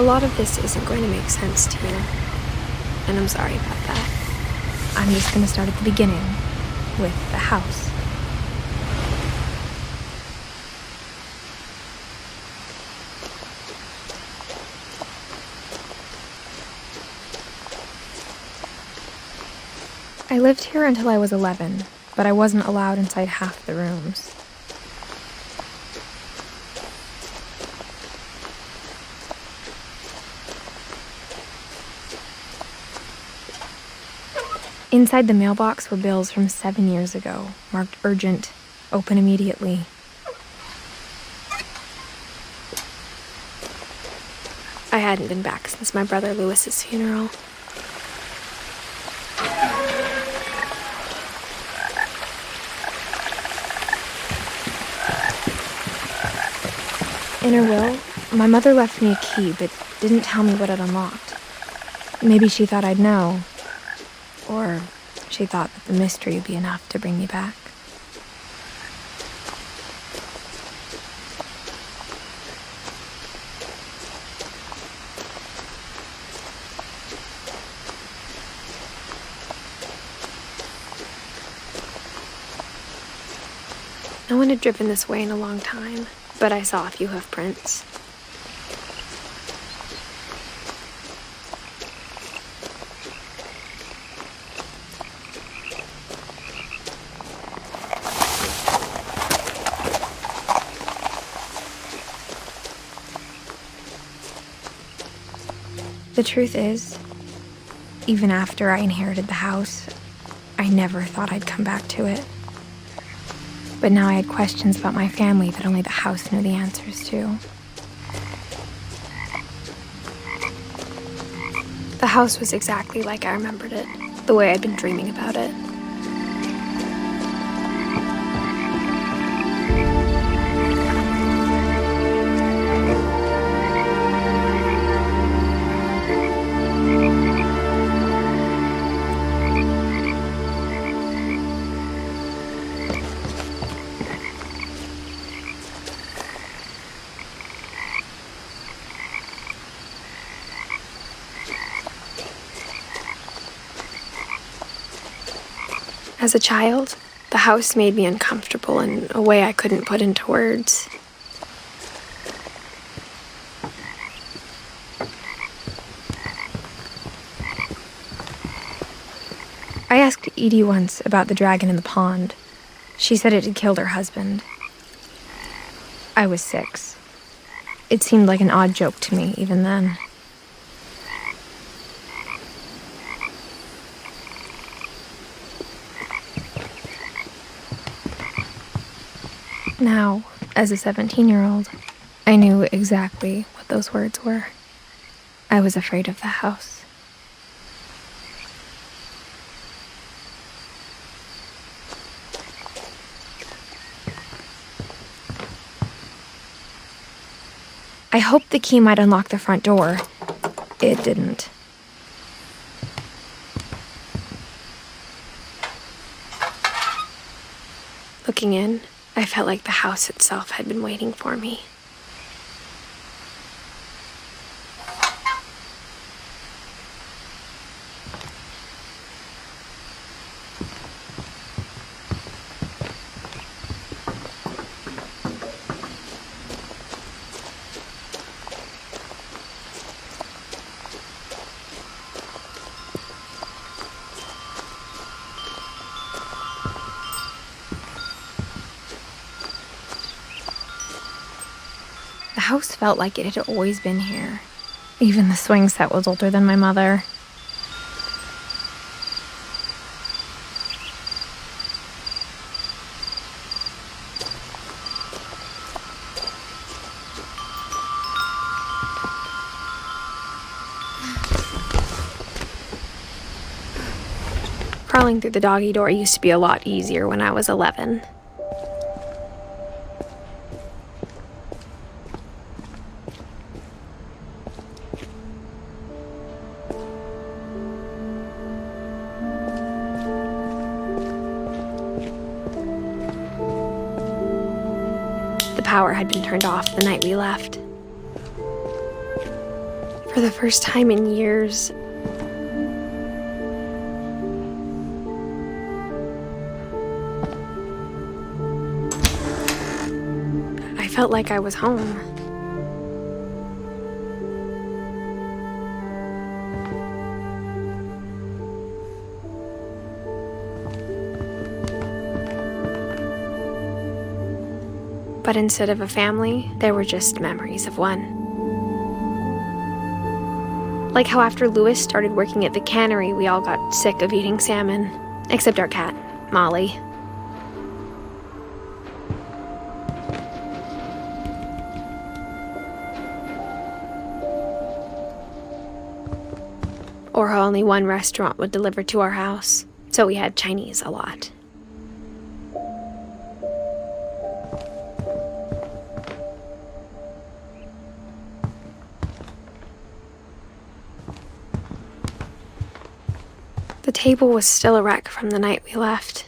A lot of this isn't going to make sense to you, and I'm sorry about that. I'm just going to start at the beginning, with the house. I lived here until I was 11, but I wasn't allowed inside half the rooms. Inside the mailbox were bills from 7 years ago, marked urgent, open immediately. I hadn't been back since my brother Lewis's funeral. In her will, my mother left me a key, but didn't tell me what it unlocked. Maybe she thought I'd know. Or she thought that the mystery would be enough to bring me back. No one had driven this way in a long time, but I saw a few hoof prints. The truth is, even after I inherited the house, I never thought I'd come back to it. But now I had questions about my family that only the house knew the answers to. The house was exactly like I remembered it, the way I'd been dreaming about it. As a child, the house made me uncomfortable in a way I couldn't put into words. I asked Edie once about the dragon in the pond. She said it had killed her husband. I was 6. It seemed like an odd joke to me even then. Now, as a 17-year-old, I knew exactly what those words were. I was afraid of the house. I hoped the key might unlock the front door. It didn't. Looking in, I felt like the house itself had been waiting for me. The house felt like it had always been here. Even the swing set was older than my mother. Crawling through the doggy door used to be a lot easier when I was 11. The power had been turned off the night we left. For the first time in years, I felt like I was home. But instead of a family, there were just memories of one. Like how after Louis started working at the cannery, we all got sick of eating salmon. Except our cat, Molly. Or how only one restaurant would deliver to our house, so we had Chinese a lot. The table was still a wreck from the night we left.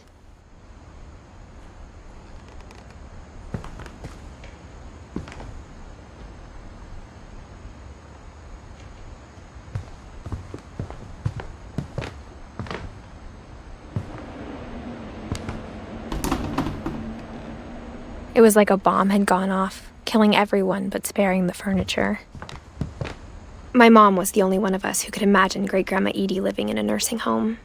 It was like a bomb had gone off, killing everyone but sparing the furniture. My mom was the only one of us who could imagine Great-Grandma Edie living in a nursing home.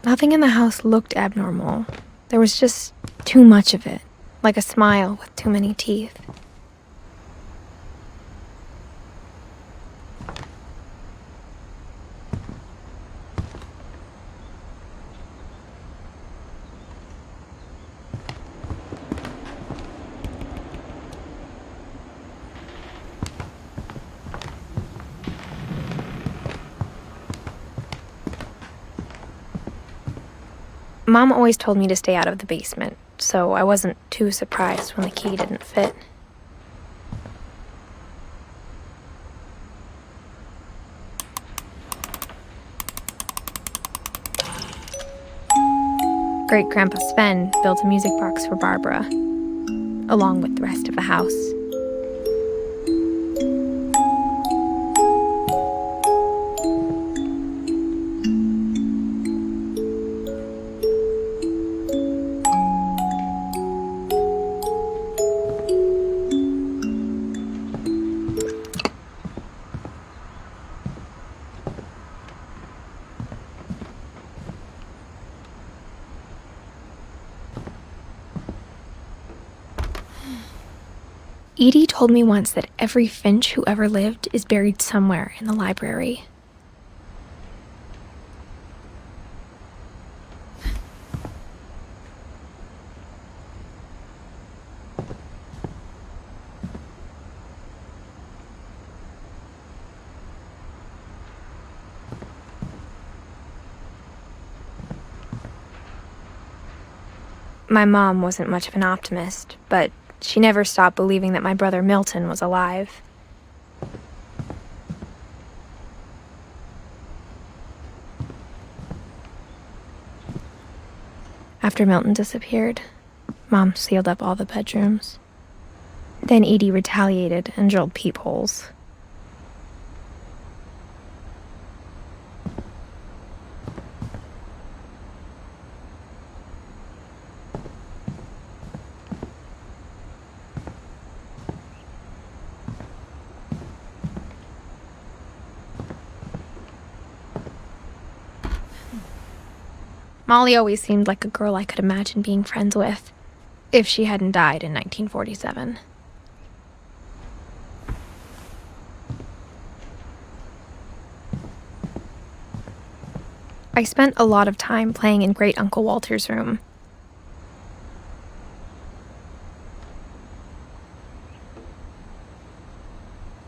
Nothing in the house looked abnormal. There was just too much of it, like a smile with too many teeth. Mom always told me to stay out of the basement, so I wasn't too surprised when the key didn't fit. Great-Grandpa Sven built a music box for Barbara, along with the rest of the house. Edie told me once that every Finch who ever lived is buried somewhere in the library. My mom wasn't much of an optimist, but she never stopped believing that my brother Milton was alive. After Milton disappeared, Mom sealed up all the bedrooms. Then Edie retaliated and drilled peepholes. Molly always seemed like a girl I could imagine being friends with, if she hadn't died in 1947. I spent a lot of time playing in Great Uncle Walter's room.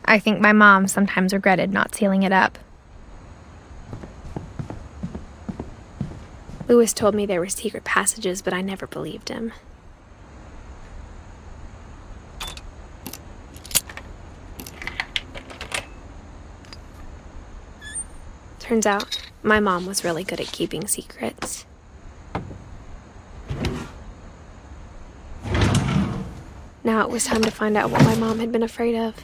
I think my mom sometimes regretted not sealing it up. Louis told me there were secret passages, but I never believed him. Turns out, my mom was really good at keeping secrets. Now it was time to find out what my mom had been afraid of.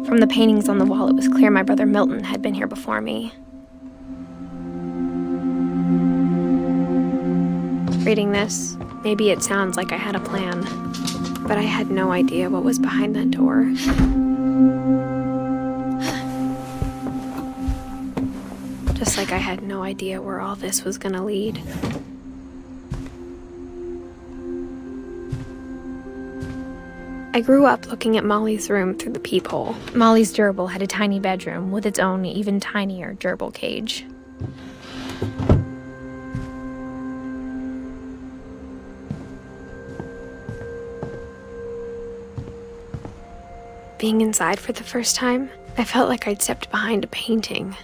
From the paintings on the wall, it was clear my brother Milton had been here before me. Reading this, maybe it sounds like I had a plan, but I had no idea what was behind that door. Just like I had no idea where all this was gonna lead. I grew up looking at Molly's room through the peephole. Molly's gerbil had a tiny bedroom with its own even tinier gerbil cage. Being inside for the first time, I felt like I'd stepped behind a painting.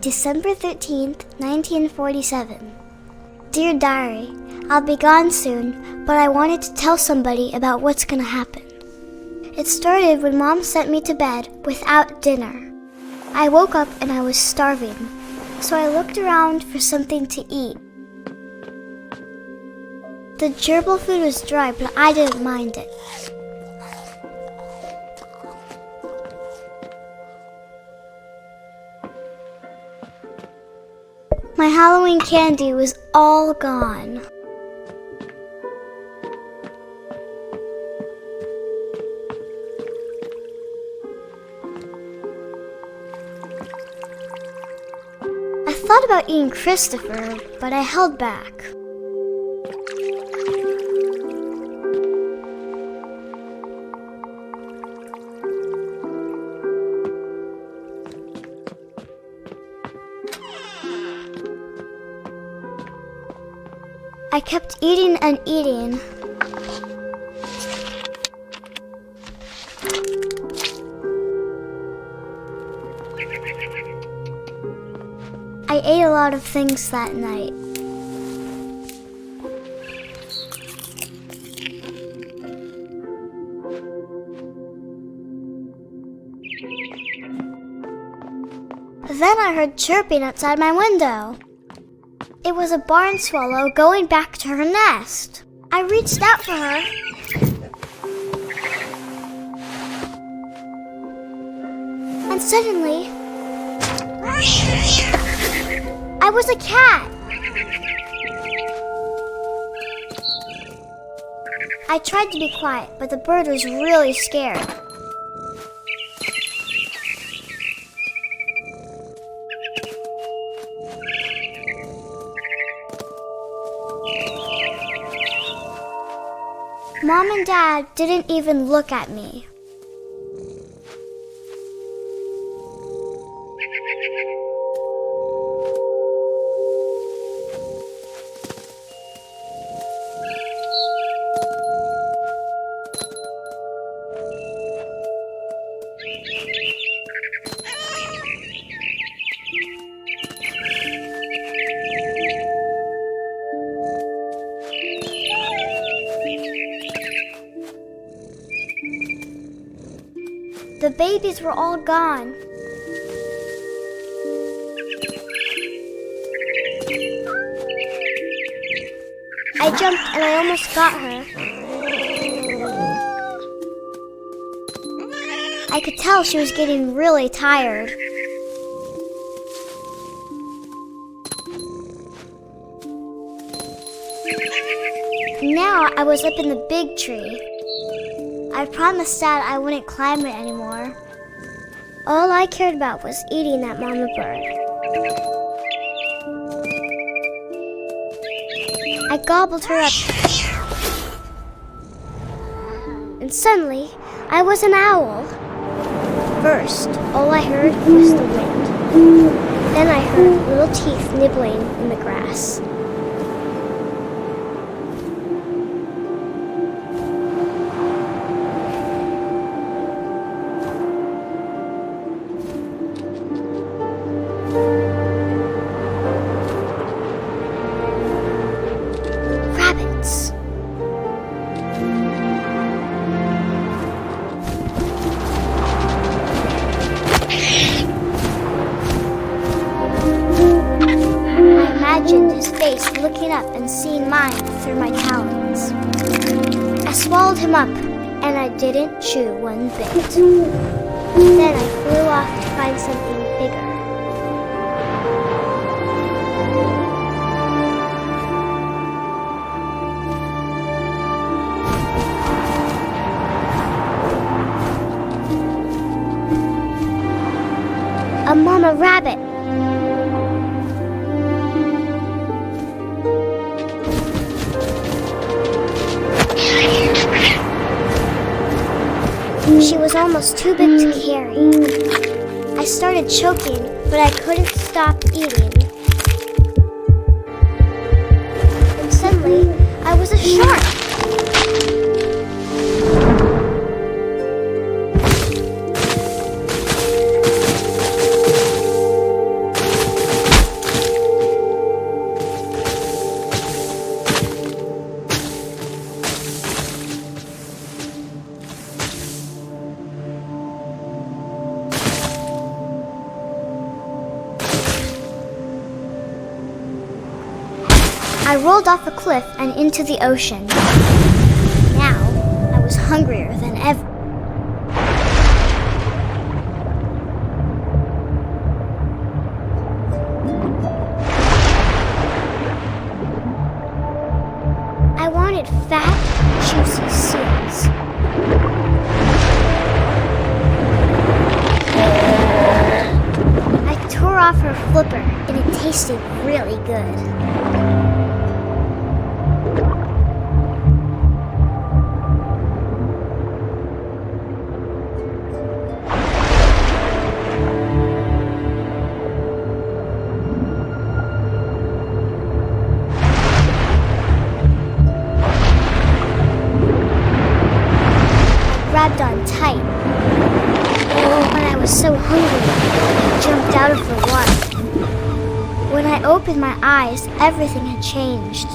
December 13th, 1947. Dear Diary, I'll be gone soon, but I wanted to tell somebody about what's gonna happen. It started when Mom sent me to bed without dinner. I woke up and I was starving, so I looked around for something to eat. The gerbil food was dry, but I didn't mind it. My Halloween candy was all gone. I thought about eating Christopher, but I held back. I kept eating and eating. I ate a lot of things that night. Then I heard chirping outside my window. It was a barn swallow going back to her nest. I reached out for her. And suddenly, I was a cat. I tried to be quiet, but the bird was really scared. Mom and Dad didn't even look at me. The babies were all gone. I jumped and I almost got her. I could tell she was getting really tired. Now I was up in the big tree. I promised Dad I wouldn't climb it anymore. All I cared about was eating that mama bird. I gobbled her up. And suddenly, I was an owl. First, all I heard was the wind. Then I heard little teeth nibbling in the grass. Rabbits. I imagined his face looking up and seeing mine through my talons. I swallowed him up, and I didn't chew one bit. Then I flew off to find something bigger. A mama rabbit. She was almost too big to carry. I started choking, but I couldn't stop eating. And suddenly, I was a shark. I rolled off a cliff and into the ocean. Now, I was hungrier than ever. I wanted fat, juicy seals. I tore off her flipper, and it tasted really good. Grabbed on tight. When I was so hungry, I jumped out of the water. When I opened my eyes, everything had changed.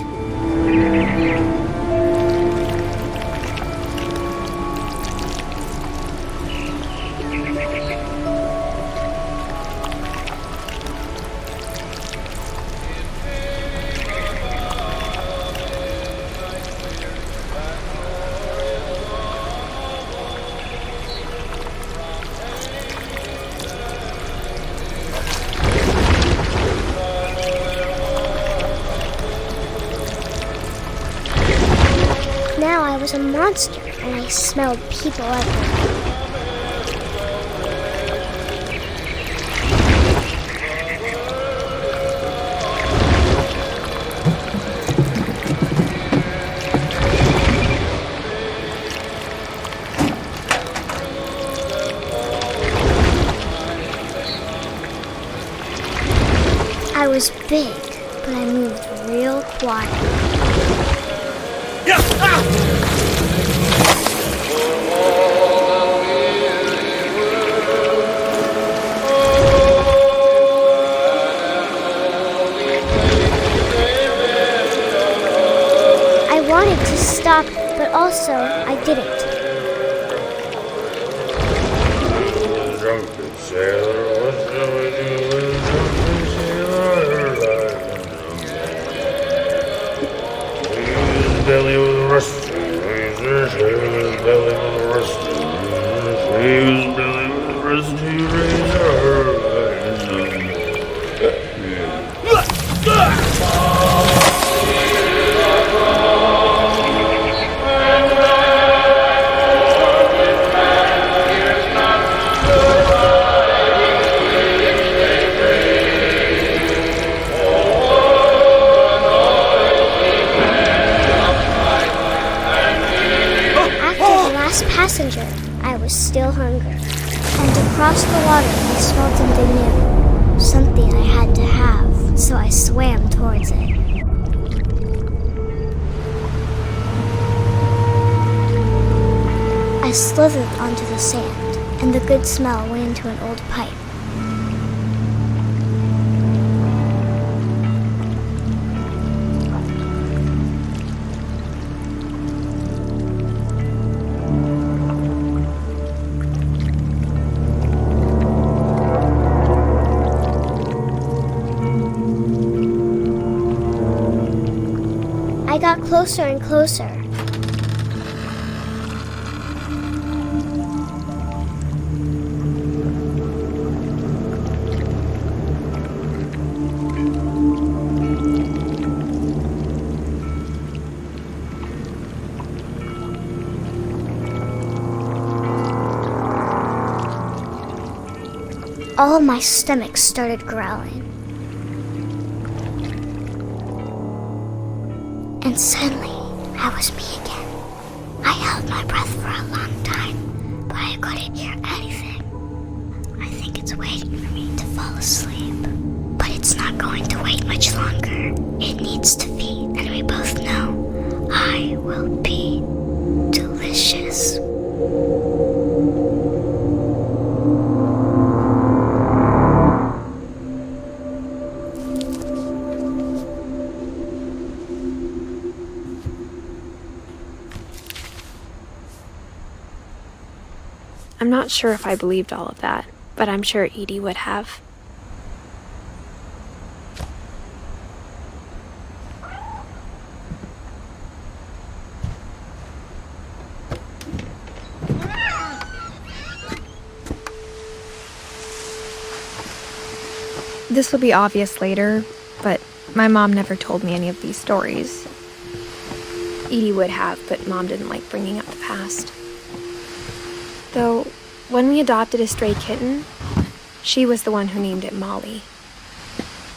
Now I was a monster, and I smelled people everywhere. I was big, but I moved real quiet. I wanted to stop, but also I didn't. Drunken sailor, what shall we do with a drunken sailor? His belly was rusty, his belly was rusty, his belly hunger. And across the water I smelled something new. Something I had to have, so I swam towards it. I slithered onto the sand, and the good smell went into an old pipe. I got closer and closer. All my stomach started growling. And suddenly, I was me again. I held my breath for a long time, but I couldn't hear anything. I think it's waiting for me to fall asleep. But it's not going to wait much longer. It needs to feed, and we both know I will be delicious. I'm not sure if I believed all of that, but I'm sure Edie would have. This will be obvious later, but my mom never told me any of these stories. Edie would have, but Mom didn't like bringing up the past. Though, when we adopted a stray kitten, she was the one who named it Molly.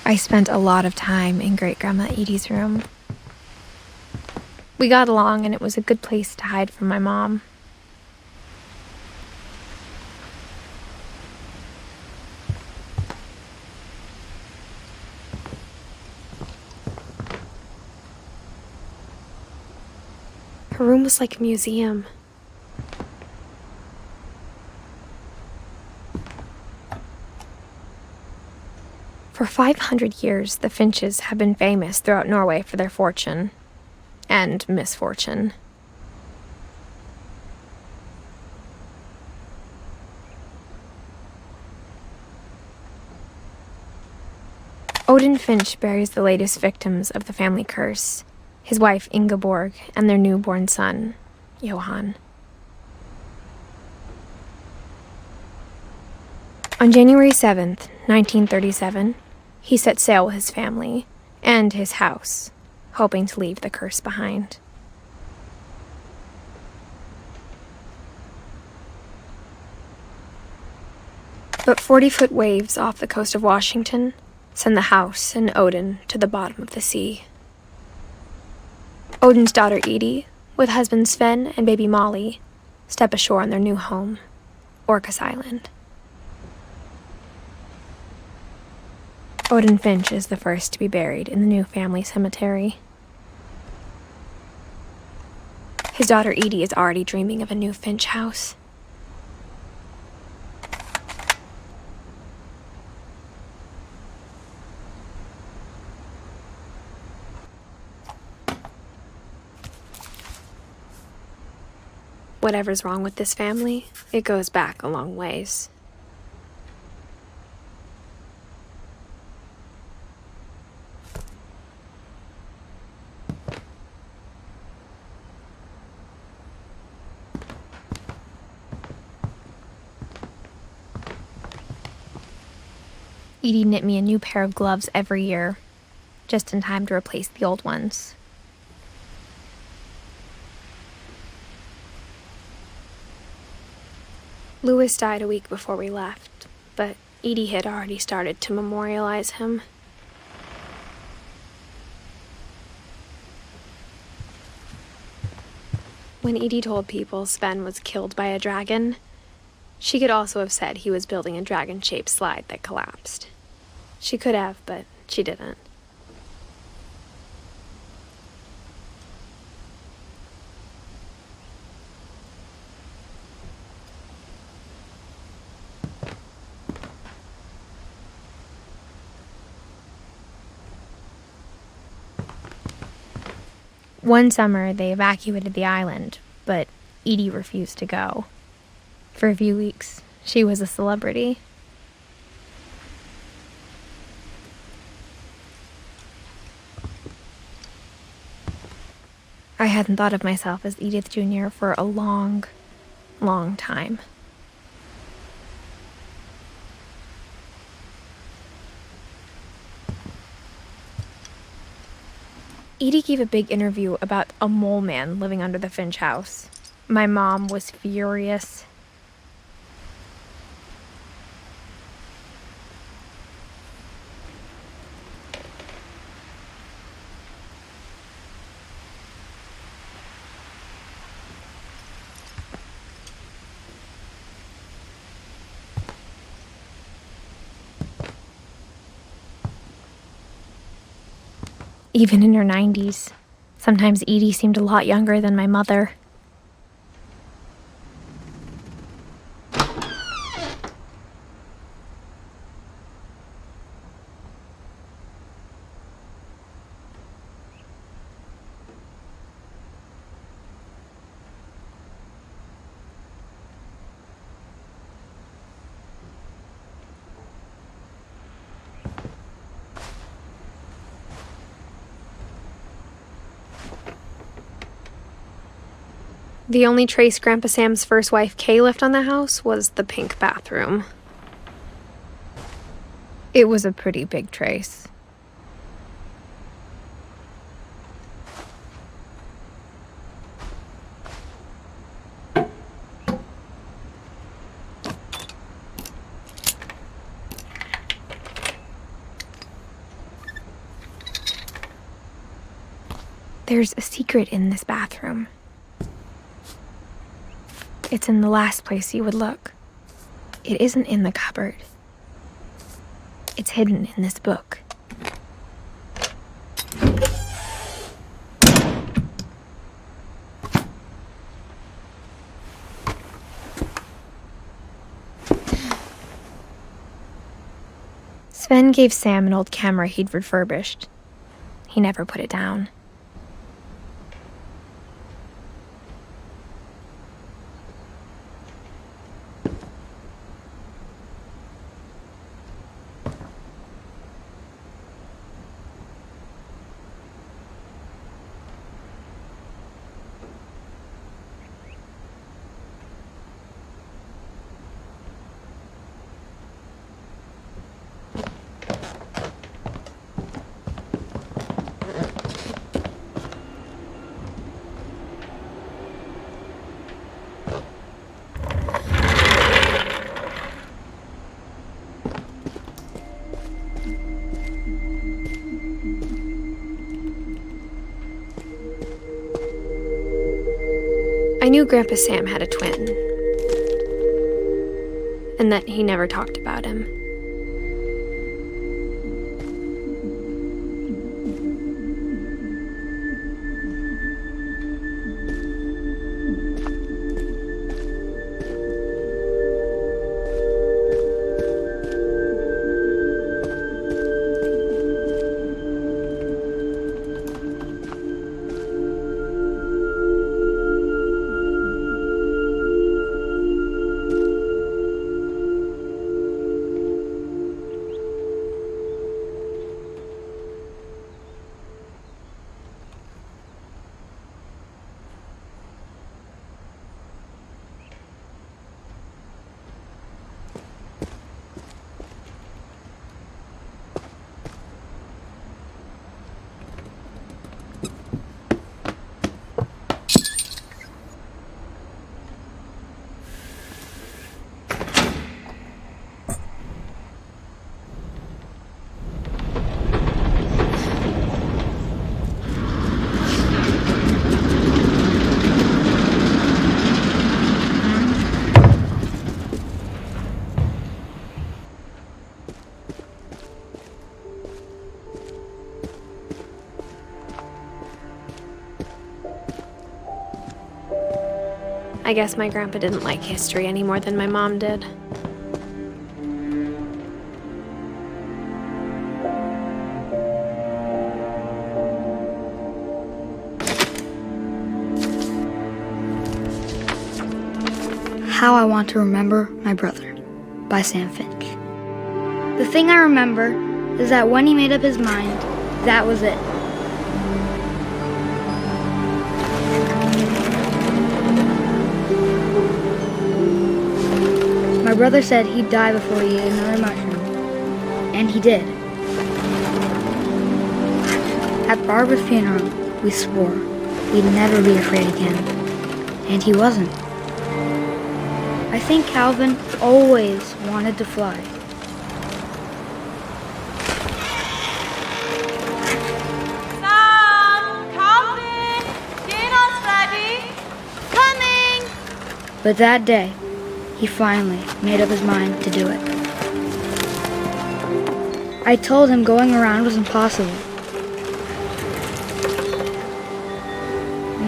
I spent a lot of time in Great-Grandma Edie's room. We got along, and it was a good place to hide from my mom. Her room was like a museum. For 500 years, the Finches have been famous throughout Norway for their fortune and misfortune. Odin Finch buries the latest victims of the family curse, his wife Ingeborg and their newborn son, Johan. On January 7th, 1937, he set sail with his family and his house, hoping to leave the curse behind. But 40-foot waves off the coast of Washington send the house and Odin to the bottom of the sea. Odin's daughter Edie, with husband Sven and baby Molly, step ashore on their new home, Orcas Island. Odin Finch is the first to be buried in the new family cemetery. His daughter Edie is already dreaming of a new Finch house. Whatever's wrong with this family, it goes back a long ways. Edie knit me a new pair of gloves every year, just in time to replace the old ones. Louis died a week before we left, but Edie had already started to memorialize him. When Edie told people Sven was killed by a dragon, She could also have said he was building a dragon-shaped slide that collapsed. She could have, but she didn't. One summer, they evacuated the island, but Edie refused to go. For a few weeks, she was a celebrity. I hadn't thought of myself as Edith Jr. for a long, long time. Edie gave a big interview about a mole man living under the Finch house. My mom was furious. Even in her 90s, sometimes Edie seemed a lot younger than my mother. The only trace Grandpa Sam's first wife, Kay, left on the house was the pink bathroom. It was a pretty big trace. There's a secret in this bathroom. It's in the last place you would look. It isn't in the cupboard. It's hidden in this book. Sven gave Sam an old camera he'd refurbished. He never put it down. I knew Grandpa Sam had a twin, and that he never talked about him. I guess my grandpa didn't like history any more than my mom did. How I Want to Remember My Brother by Sam Finch. The thing I remember is that when he made up his mind, that was it. My brother said he'd die before he ate another mushroom, and he did. At Barbara's funeral, we swore we'd never be afraid again, and he wasn't. I think Calvin always wanted to fly. Sam! Calvin! Dinner's ready! Coming! But that day, he finally made up his mind to do it. I told him going around was impossible.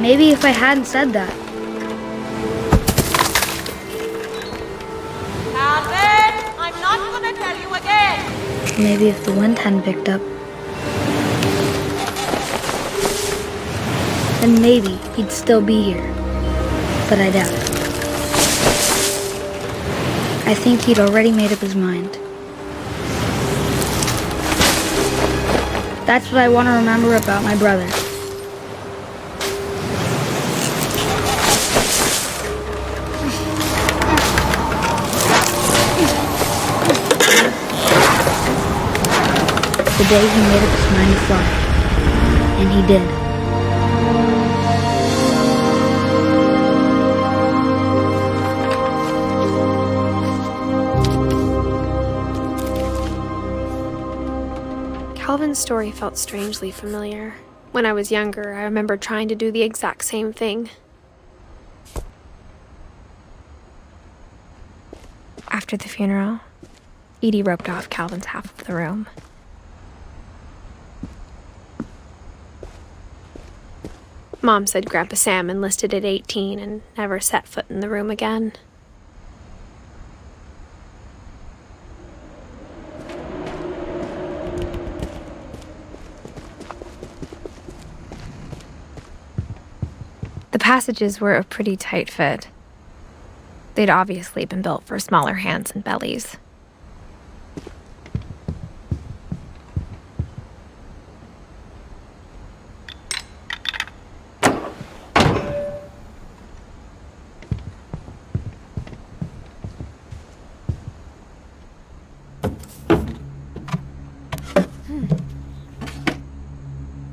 Maybe if I hadn't said that, Calvin! I'm not gonna tell you again! maybe if the wind hadn't picked up, then maybe he'd still be here. But I doubt it. I think he'd already made up his mind. That's what I want to remember about my brother. The day he made up his mind to fly. And he did. Calvin's story felt strangely familiar. When I was younger, I remember trying to do the exact same thing. After the funeral, Edie roped off Calvin's half of the room. Mom said Grandpa Sam enlisted at 18 and never set foot in the room again. The passages were a pretty tight fit. They'd obviously been built for smaller hands and bellies.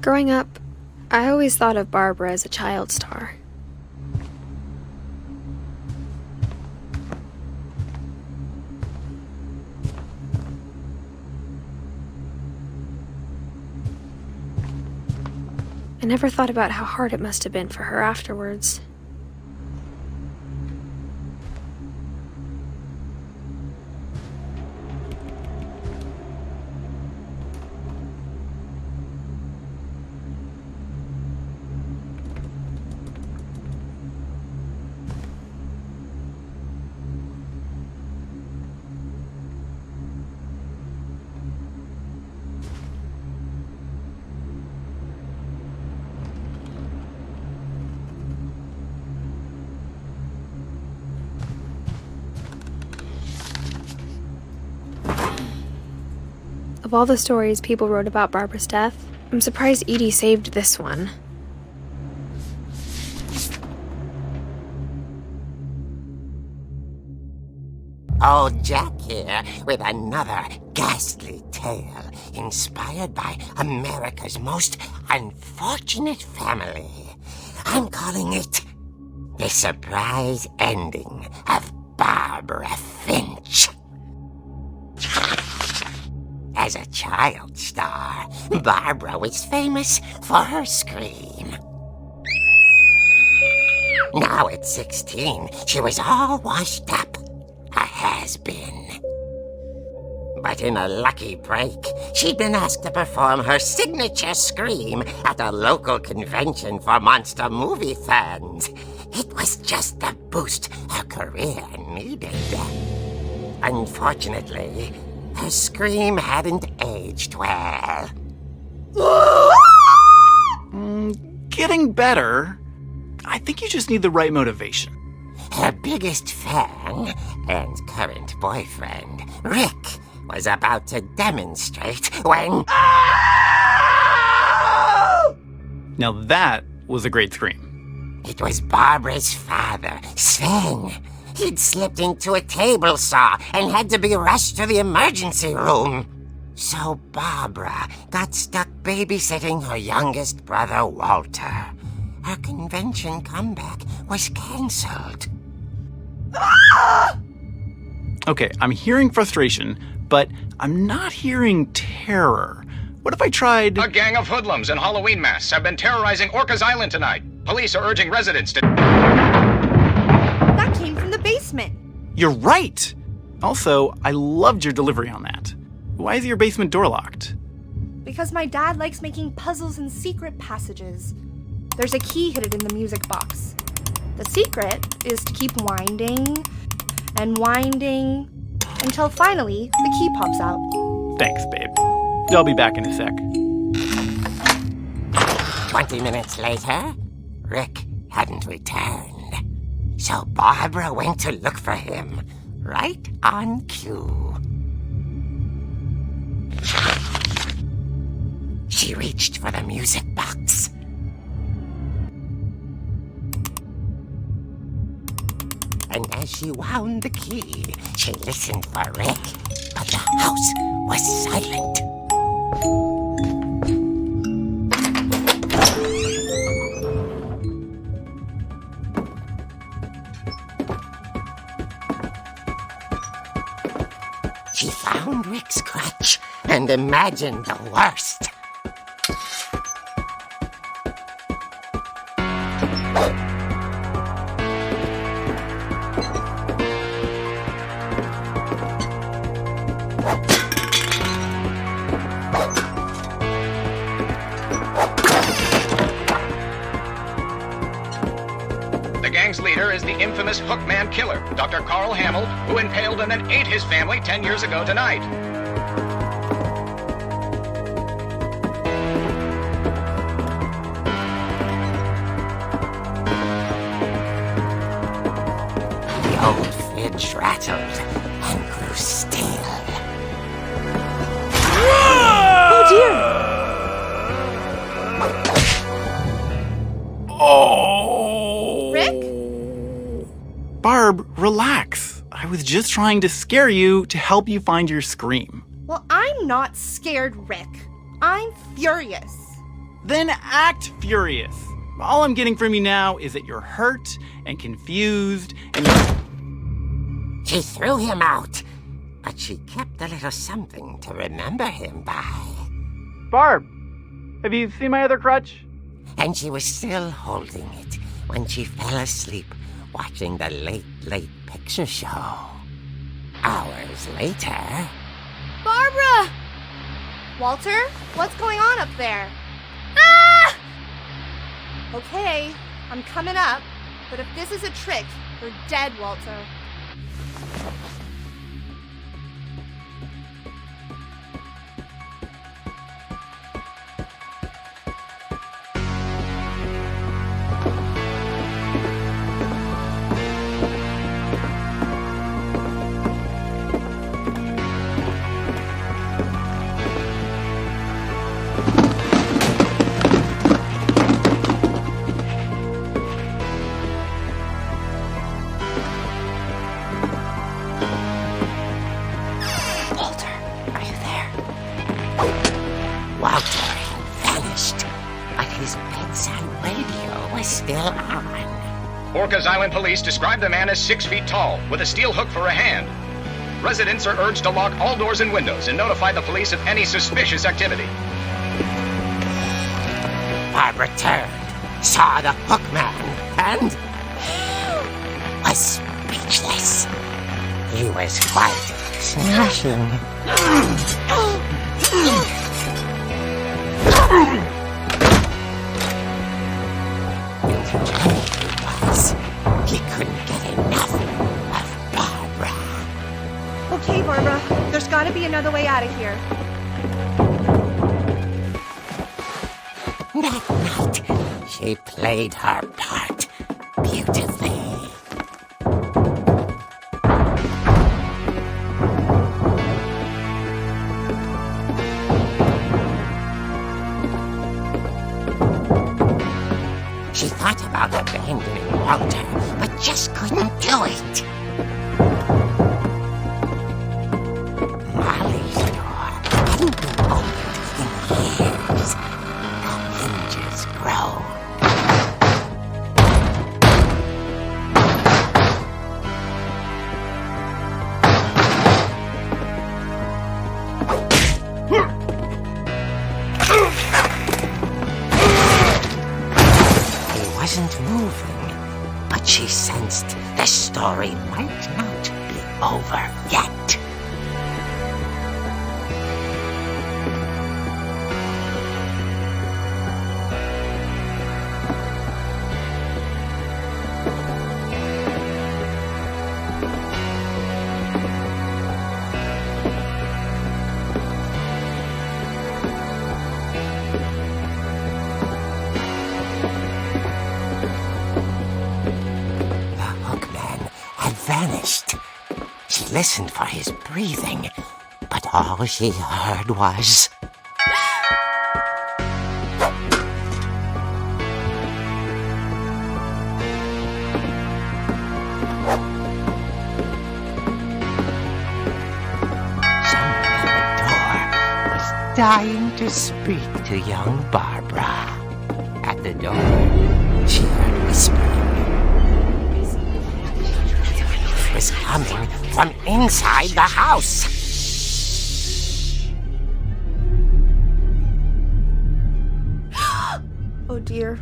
Growing up, I always thought of Barbara as a child star. I never thought about how hard it must have been for her afterwards. Of all the stories people wrote about Barbara's death, I'm surprised Edie saved this one. Old Jack here with another ghastly tale inspired by America's most unfortunate family. I'm calling it The Surprise Ending of Barbara Finch. As a child star, Barbara was famous for her scream. Now at 16, she was all washed up. A has-been. But in a lucky break, she'd been asked to perform her signature scream at a local convention for monster movie fans. It was just the boost her career needed. Unfortunately, her scream hadn't aged well. Getting better. I think you just need the right motivation. Her biggest fan and current boyfriend, Rick, was about to demonstrate when... Now that was a great scream. It was Barbara's father, Sven. He'd slipped into a table saw and had to be rushed to the emergency room. So Barbara got stuck babysitting her youngest brother, Walter. Her convention comeback was cancelled. Okay, I'm hearing frustration, but I'm not hearing terror. What if I tried... A gang of hoodlums in Halloween masks have been terrorizing Orcas Island tonight. Police are urging residents to... That came from the basement. You're right! Also, I loved your delivery on that. Why is your basement door locked? Because my dad likes making puzzles and secret passages. There's a key hidden in the music box. The secret is to keep winding and winding until finally the key pops out. Thanks, babe. I'll be back in a sec. 20 minutes later, Rick hadn't returned. So Barbara went to look for him, right on cue. She reached for the music box. And as she wound the key, she listened for Rick, but the house was silent. She found Rick's crutch and imagined the worst. The gang's leader is the infamous Hookman killer, Dr. Carl Hamill, who impaled and then ate his family 10 years ago tonight. The old Finch rattled and grew still. Oh dear! Oh! Rick? Barb, relax. I was just trying to scare you to help you find your scream. Well, I'm not scared, Rick. I'm furious. Then act furious. All I'm getting from you now is that you're hurt and confused and She threw him out, but she kept a little something to remember him by. Barb, have you seen my other crutch? And she was still holding it when she fell asleep watching the late picture show. Hours later... Barbara! Walter, what's going on up there? Ah! Okay, I'm coming up, but if this is a trick, you're dead, Walter. Walter had vanished, but his bedside radio was still on. Orcas Island police describe the man as 6 feet tall, with a steel hook for a hand. Residents are urged to lock all doors and windows and notify the police of any suspicious activity. Barbara turned, saw the hookman, and was speechless. He was quite smashing. He was Okay, Barbara, there's gotta be another way out of here. That night, she played her part beautifully. She thought about abandoning Walter, but just couldn't do it. Molly's door hadn't been opened in years. The hinges grow. He wasn't moving, but she sensed the story might not be over yet. Vanished. She listened for his breathing, but all she heard was... Someone at the door was dying to speak to young Barbara. At the door, she heard whispering. Was coming from inside the house. Oh dear.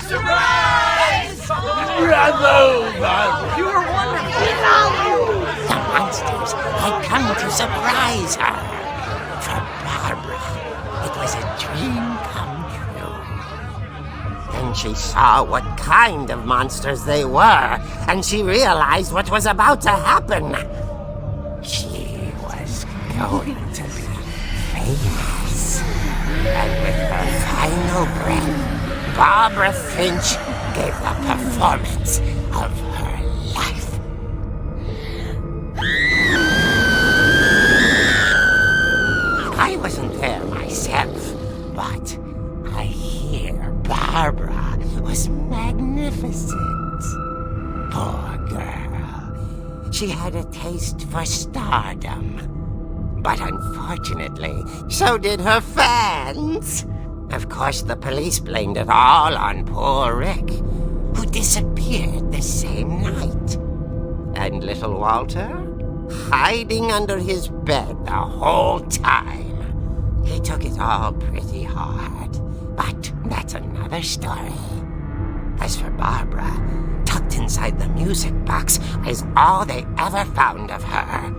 Surprise! Bravo, Barbara! You were wonderful. The monsters had come to surprise her. For Barbara, it was a dream come true. Then she saw what kind of monsters they were, and she realized what was about to happen. She was going to be famous. And with her final breath, Barbara Finch gave the performance of her life. I wasn't there myself, but I hear Barbara was magnificent. Poor girl. She had a taste for stardom. But unfortunately, so did her fans. Of course, the police blamed it all on poor Rick, who disappeared the same night. And little Walter, hiding under his bed the whole time. He took it all pretty hard, but that's another story. As for Barbara, tucked inside the music box is all they ever found of her.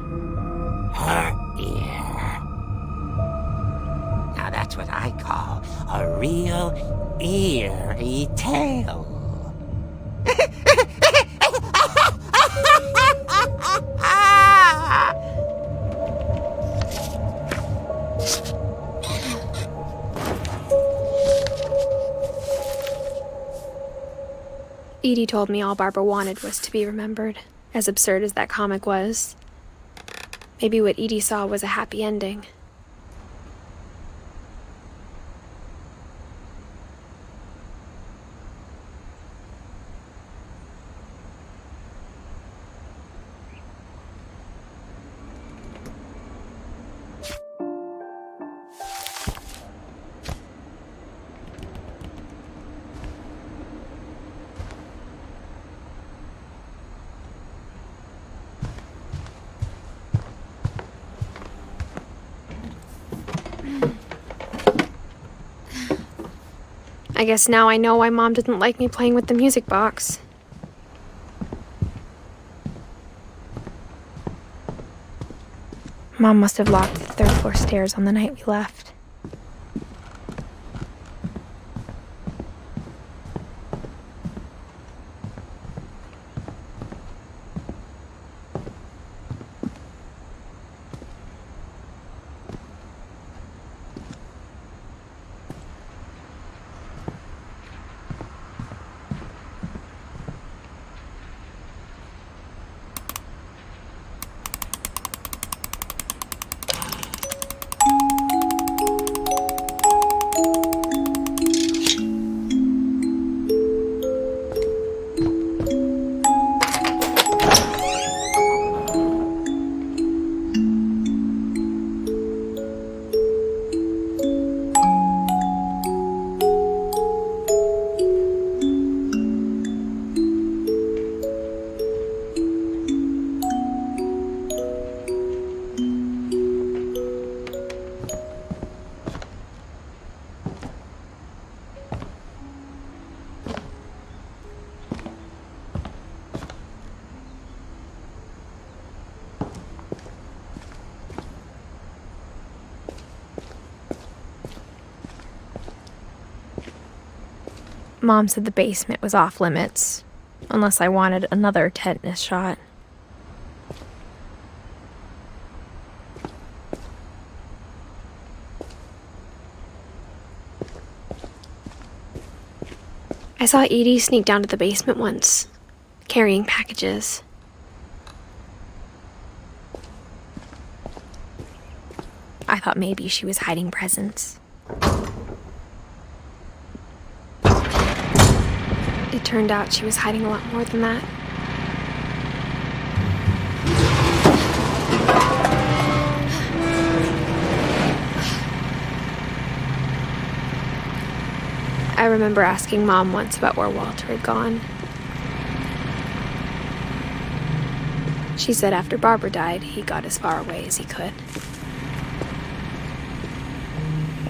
Her ear. Now that's what I call a real eerie tale. Edie told me all Barbara wanted was to be remembered, as absurd as that comic was. Maybe what Edie saw was a happy ending. I guess now I know why Mom didn't like me playing with the music box. Mom must have locked the third floor stairs on the night we left. Mom said the basement was off limits, unless I wanted another tetanus shot. I saw Edie sneak down to the basement once, carrying packages. I thought maybe she was hiding presents. It turned out she was hiding a lot more than that. I remember asking Mom once about where Walter had gone. She said after Barbara died, he got as far away as he could.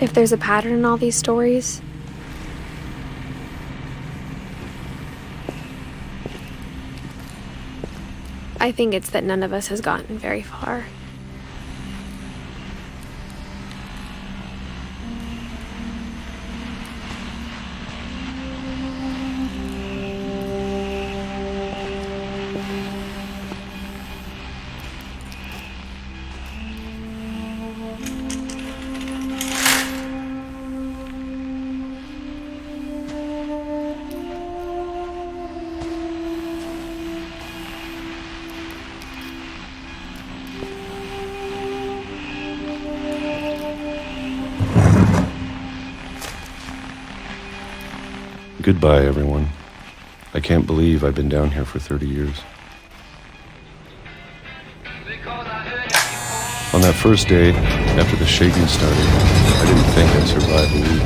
If there's a pattern in all these stories, I think it's that none of us has gotten very far. Goodbye, everyone. I can't believe I've been down here for 30 years. On that first day, after the shaking started, I didn't think I'd survive a week.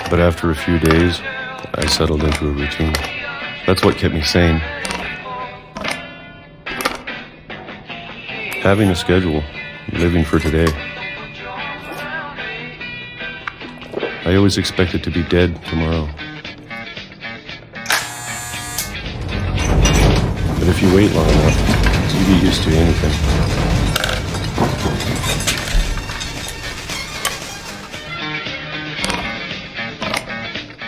But after a few days, I settled into a routine. That's what kept me sane. Having a schedule, living for today. I always expected to be dead tomorrow. But if you wait long enough, you get used to anything.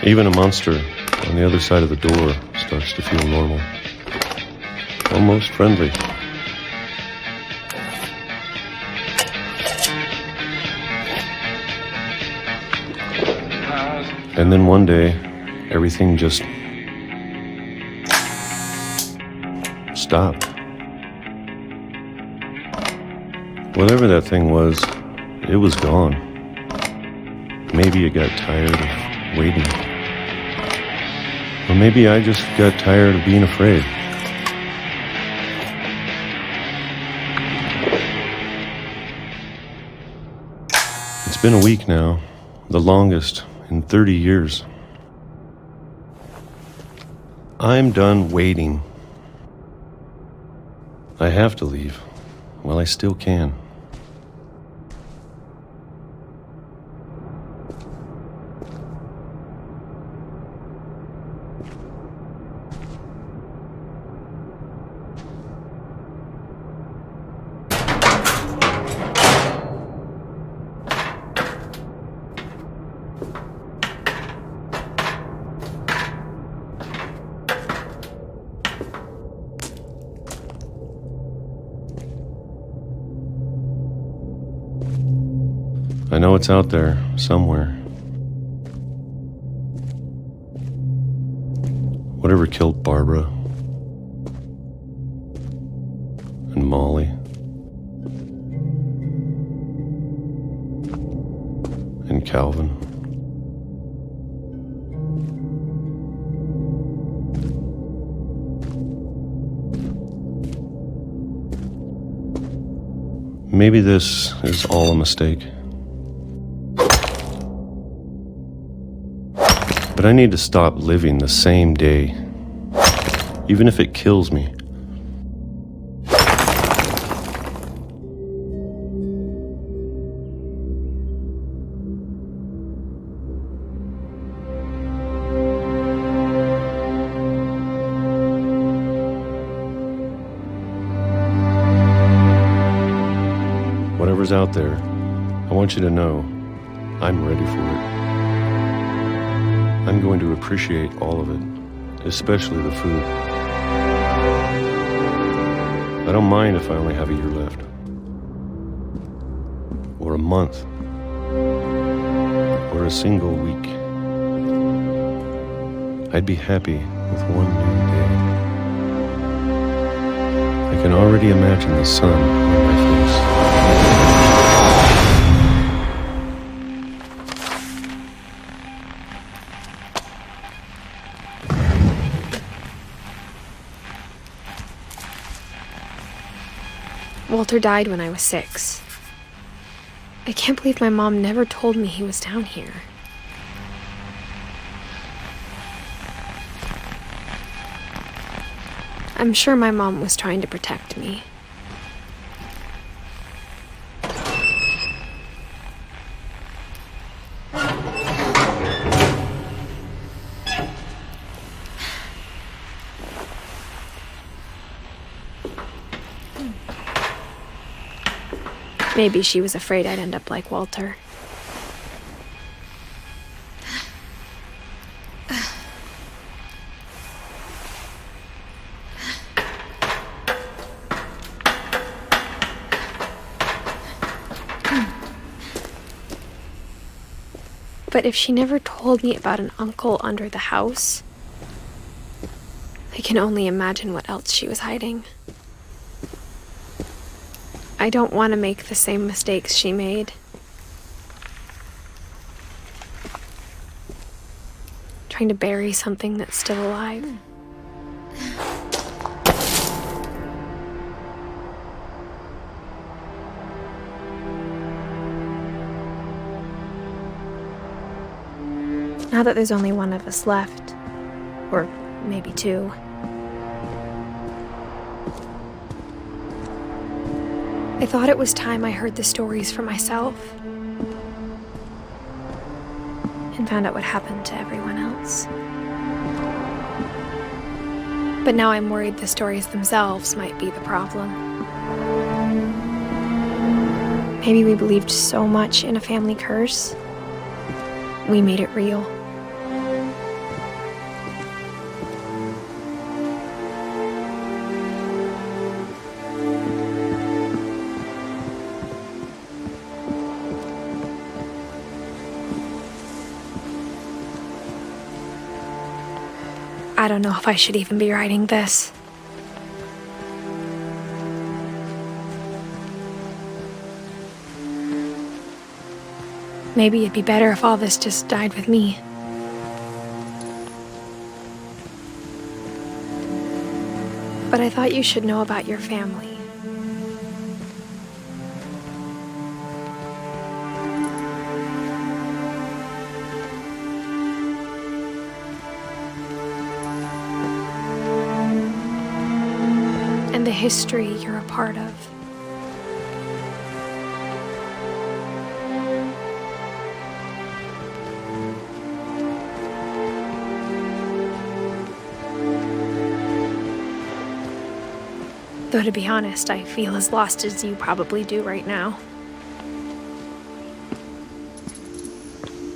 Even a monster on the other side of the door starts to feel normal. Almost friendly. And then one day, everything just stopped. Whatever that thing was, it was gone. Maybe it got tired of waiting. Or maybe I just got tired of being afraid. It's been a week now, the longest in 30 years. I'm done waiting. I have to leave while I still can. I know it's out there, somewhere. Whatever killed Barbara and Molly and Calvin. Maybe this is all a mistake. But I need to stop living the same day, even if it kills me. whatever's out there, I want you to know I'm ready for it. I'm going to appreciate all of it, especially the food. I don't mind if I only have a year left. Or a month. Or a single week. I'd be happy with one new day. I can already imagine the sun on my face. Walter died when I was 6. I can't believe my mom never told me he was down here. I'm sure my mom was trying to protect me. Maybe she was afraid I'd end up like Walter. But if she never told me about an uncle under the house, I can only imagine what else she was hiding. I don't want to make the same mistakes she made. Trying to bury something that's still alive. Now that there's only one of us left, or maybe 2, I thought it was time I heard the stories for myself and found out what happened to everyone else. But now I'm worried the stories themselves might be the problem. Maybe we believed so much in a family curse, we made it real. I don't know if I should even be writing this. Maybe it'd be better if all this just died with me. But I thought you should know about your family. And the history you're a part of. Though to be honest, I feel as lost as you probably do right now.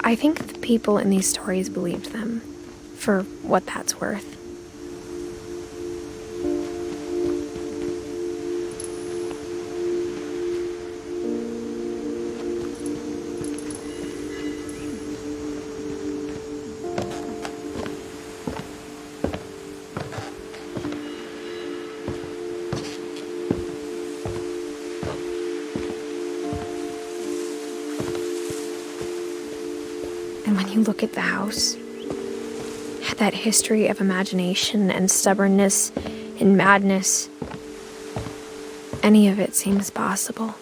I think the people in these stories believed them, for what that's worth. And when you look at the house, that history of imagination and stubbornness and madness, any of it seems possible.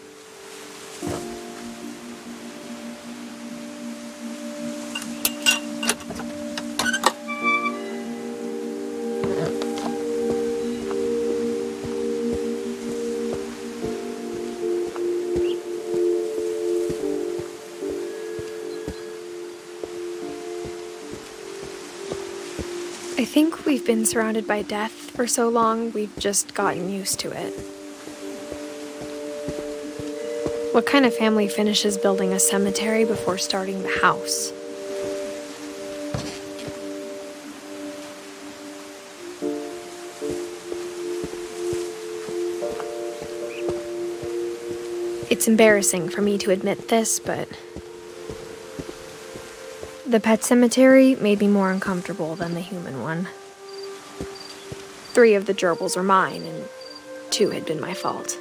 I think we've been surrounded by death for so long, we've just gotten used to it. What kind of family finishes building a cemetery before starting the house? It's embarrassing for me to admit this, but the pet cemetery made me more uncomfortable than the human one. 3 of the gerbils were mine, and 2 had been my fault.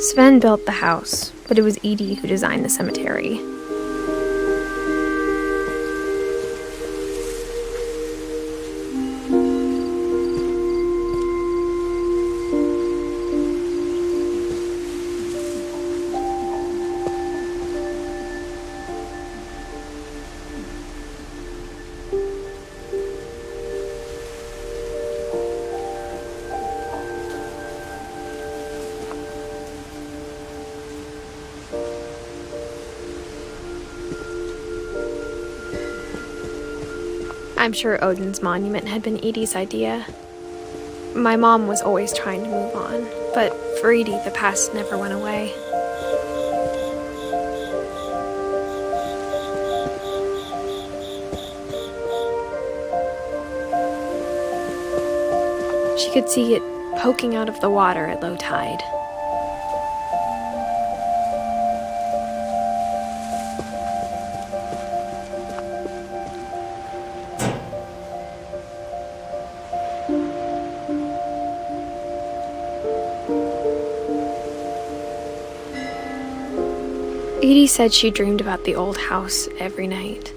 Sven built the house, but it was Edie who designed the cemetery. I'm sure Odin's monument had been Edie's idea. My mom was always trying to move on, but for Edie, the past never went away. She could see it poking out of the water at low tide. Edie said she dreamed about the old house every night.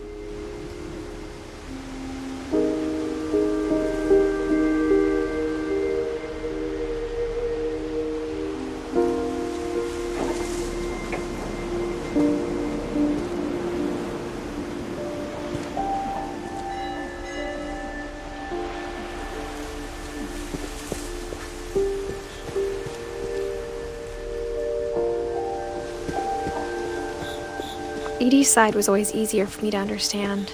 Edie's side was always easier for me to understand.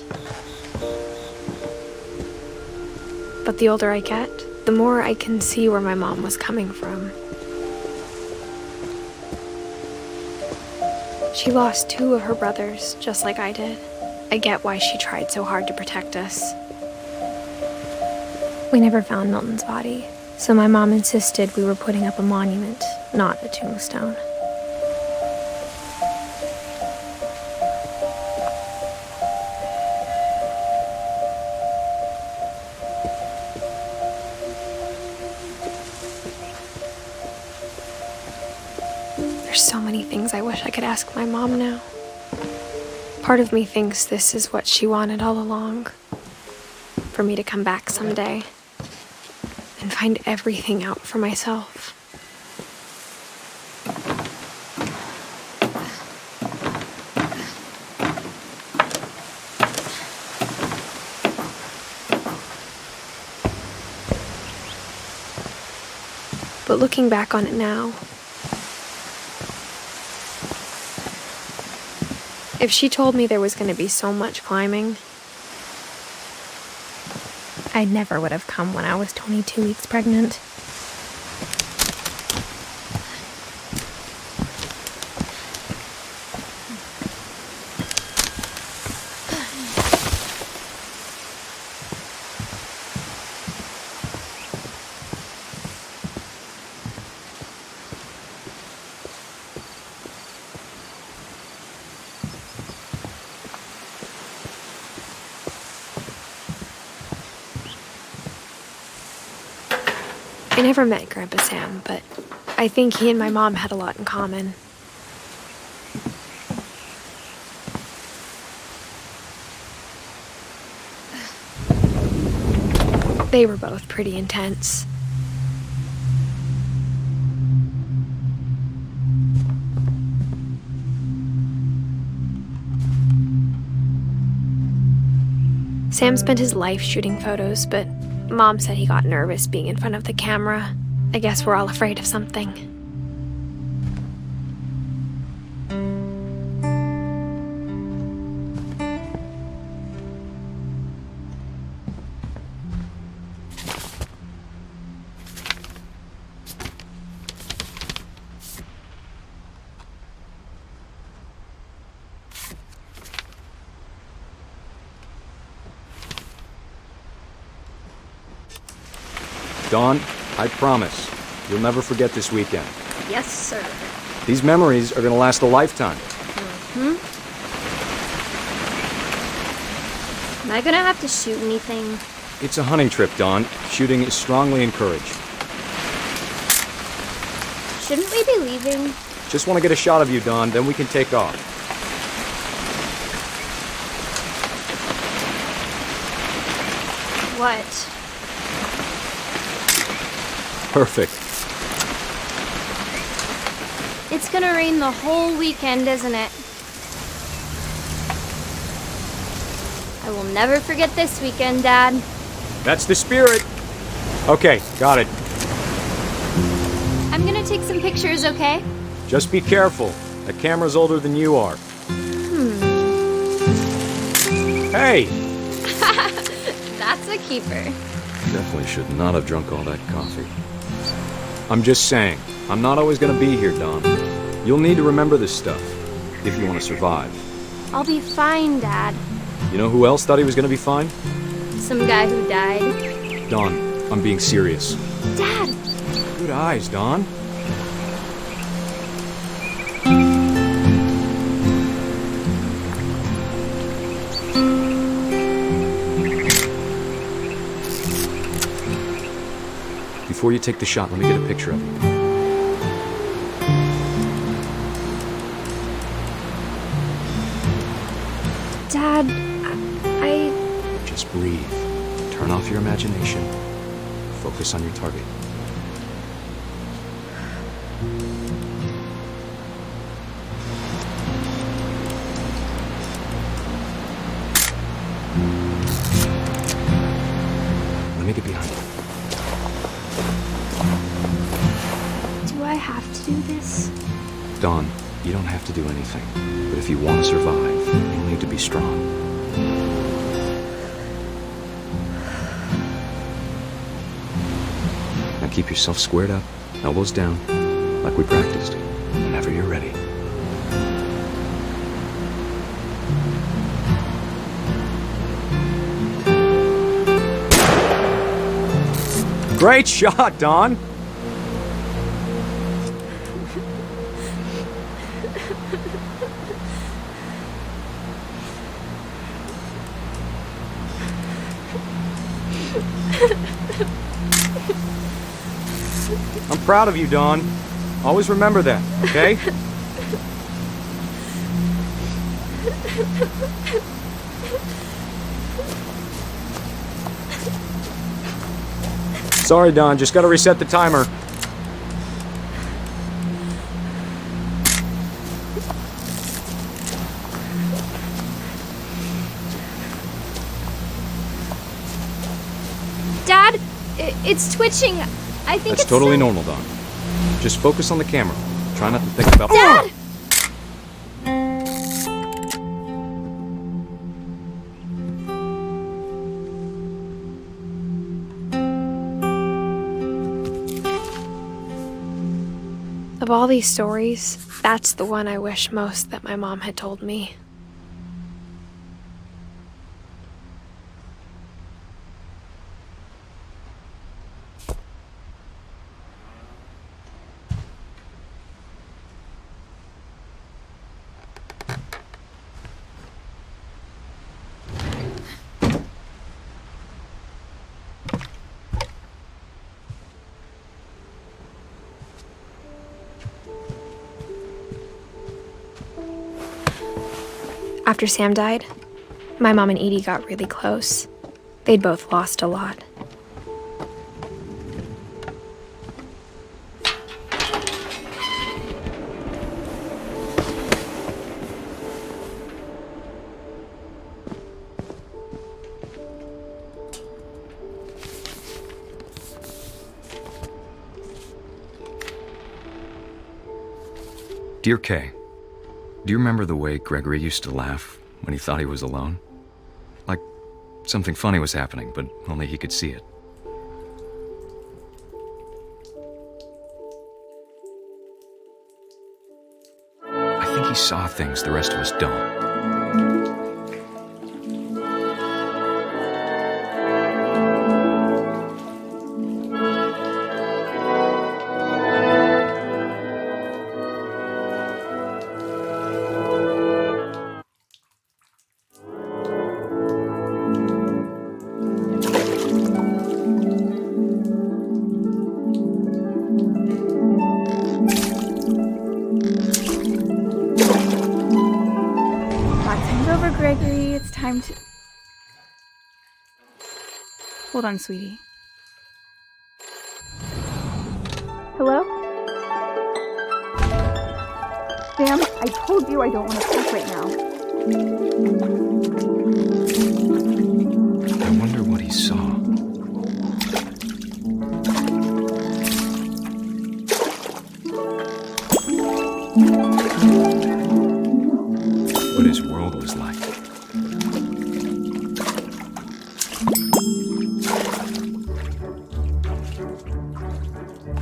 But the older I get, the more I can see where my mom was coming from. She lost 2 of her brothers, just like I did. I get why she tried so hard to protect us. We never found Milton's body, so my mom insisted we were putting up a monument, not a tombstone. There's so many things I wish I could ask my mom now. Part of me thinks this is what she wanted all along. For me to come back someday and find everything out for myself. But looking back on it now, if she told me there was going to be so much climbing, I never would have come when I was 22 weeks pregnant. I never met Grandpa Sam, but I think he and my mom had a lot in common. They were both pretty intense. Sam spent his life shooting photos, but Mom said he got nervous being in front of the camera. I guess we're all afraid of something. Dawn, I promise, you'll never forget this weekend. Yes, sir. These memories are gonna last a lifetime. Am I gonna have to shoot anything? It's a hunting trip, Dawn. Shooting is strongly encouraged. Shouldn't we be leaving? Just want to get a shot of you, Dawn, then we can take off. What? Perfect. It's gonna rain the whole weekend, isn't it? I will never forget this weekend, Dad. That's the spirit. Okay, got it. I'm gonna take some pictures, okay? Just be careful. That camera's older than you are. Hey! That's a keeper. Definitely should not have drunk all that coffee. I'm just saying, I'm not always gonna be here, Dawn. You'll need to remember this stuff, if you want to survive. I'll be fine, Dad. You know who else thought he was gonna be fine? Some guy who died. Dawn, I'm being serious. Dad! Good eyes, Dawn. Before you take the shot, let me get a picture of you. Dad, I... Just breathe. Turn off your imagination. Focus on your target. Let me get behind you. Do I have to do this? Dawn, you don't have to do anything. But if you want to survive, you'll need to be strong. Now keep yourself squared up, elbows down, like we practiced, whenever you're ready. Great shot, Dawn! I'm proud of you, Dawn. Always remember that, okay? Sorry, Dawn, just gotta reset the timer. Dad, it's twitching. I think That's it's totally normal, Dawn. Just focus on the camera. Try not to think about... Dad! Of all these stories, that's the one I wish most that my mom had told me. After Sam died, my mom and Edie got really close. They'd both lost a lot. Dear Kay, do you remember the way Gregory used to laugh when he thought he was alone? Like something funny was happening, but only he could see it. I think he saw things the rest of us don't. Gregory, it's time to... Hold on, sweetie. Hello? Sam, I told you I don't want to talk right now. I wonder what he saw. What his world was like.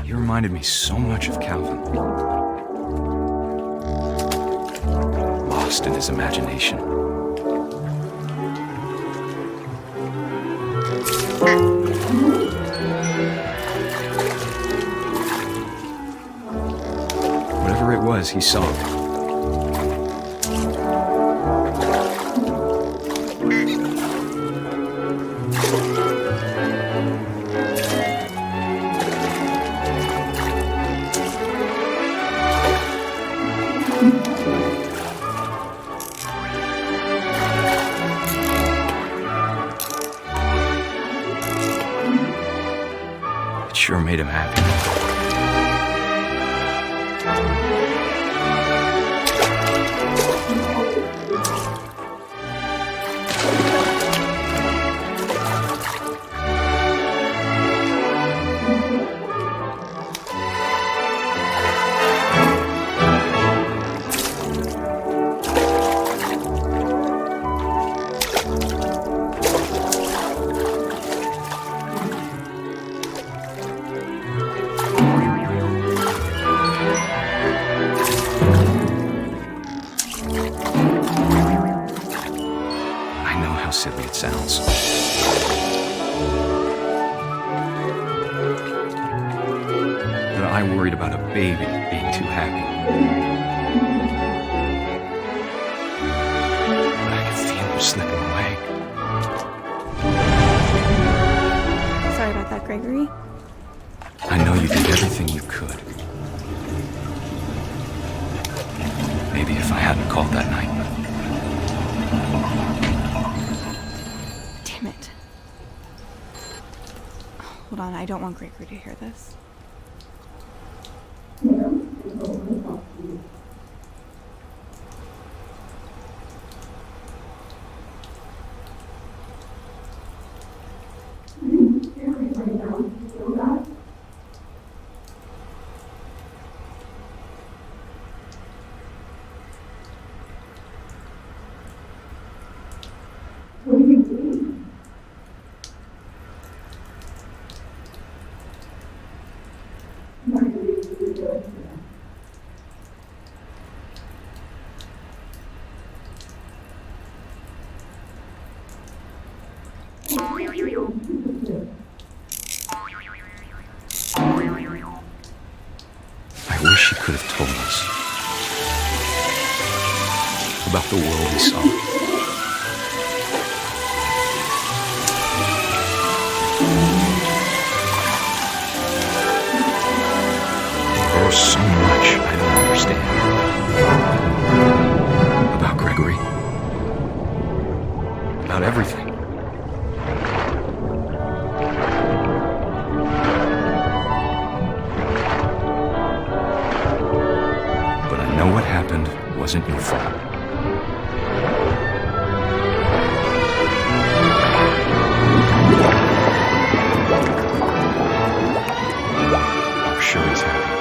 He reminded me so much of Calvin. Lost in his imagination. Whatever it was, he saw it. It sure made him happy. How silly it sounds. That I worried about a baby being too happy. But I could feel him slipping away. Sorry about that, Gregory. I know you did everything you could. Maybe if I hadn't called that night. Damn it. Hold on, I don't want Gregory to hear this. I wish he could have told us about the world he saw. There's so much I don't understand about Gregory, about everything. What happened wasn't your fault. I'm sure he's happy.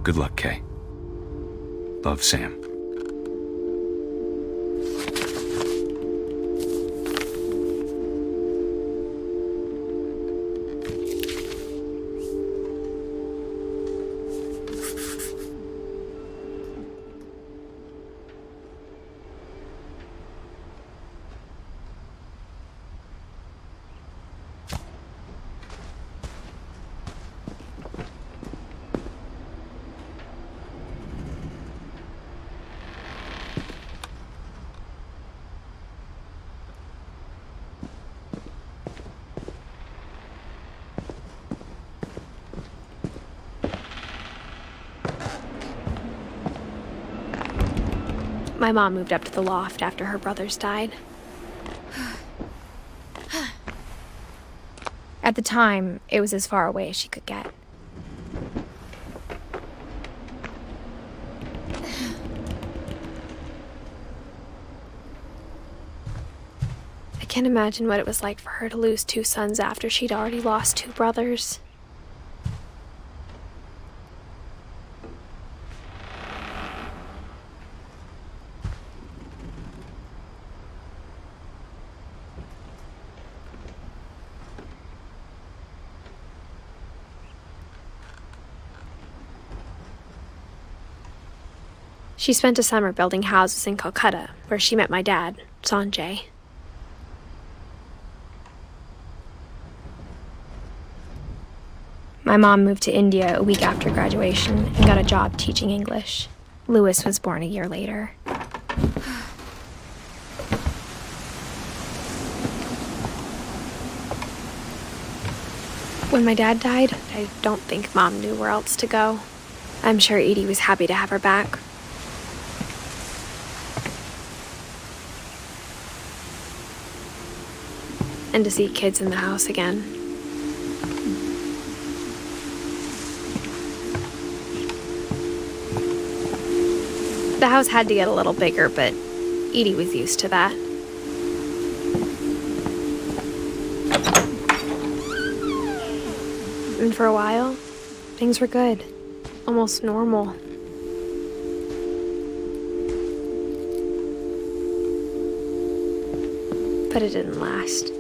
Good luck, Kay. Love, Sam. My mom moved up to the loft after her brothers died. At the time, it was as far away as she could get. I can't imagine what it was like for her to lose 2 sons after she'd already lost 2 brothers. She spent a summer building houses in Calcutta, where she met my dad, Sanjay. My mom moved to India a week after graduation and got a job teaching English. Louis was born a year later. When my dad died, I don't think Mom knew where else to go. I'm sure Edie was happy to have her back. And to see kids in the house again. The house had to get a little bigger, but Edie was used to that. And for a while, things were good. Almost normal. But it didn't last.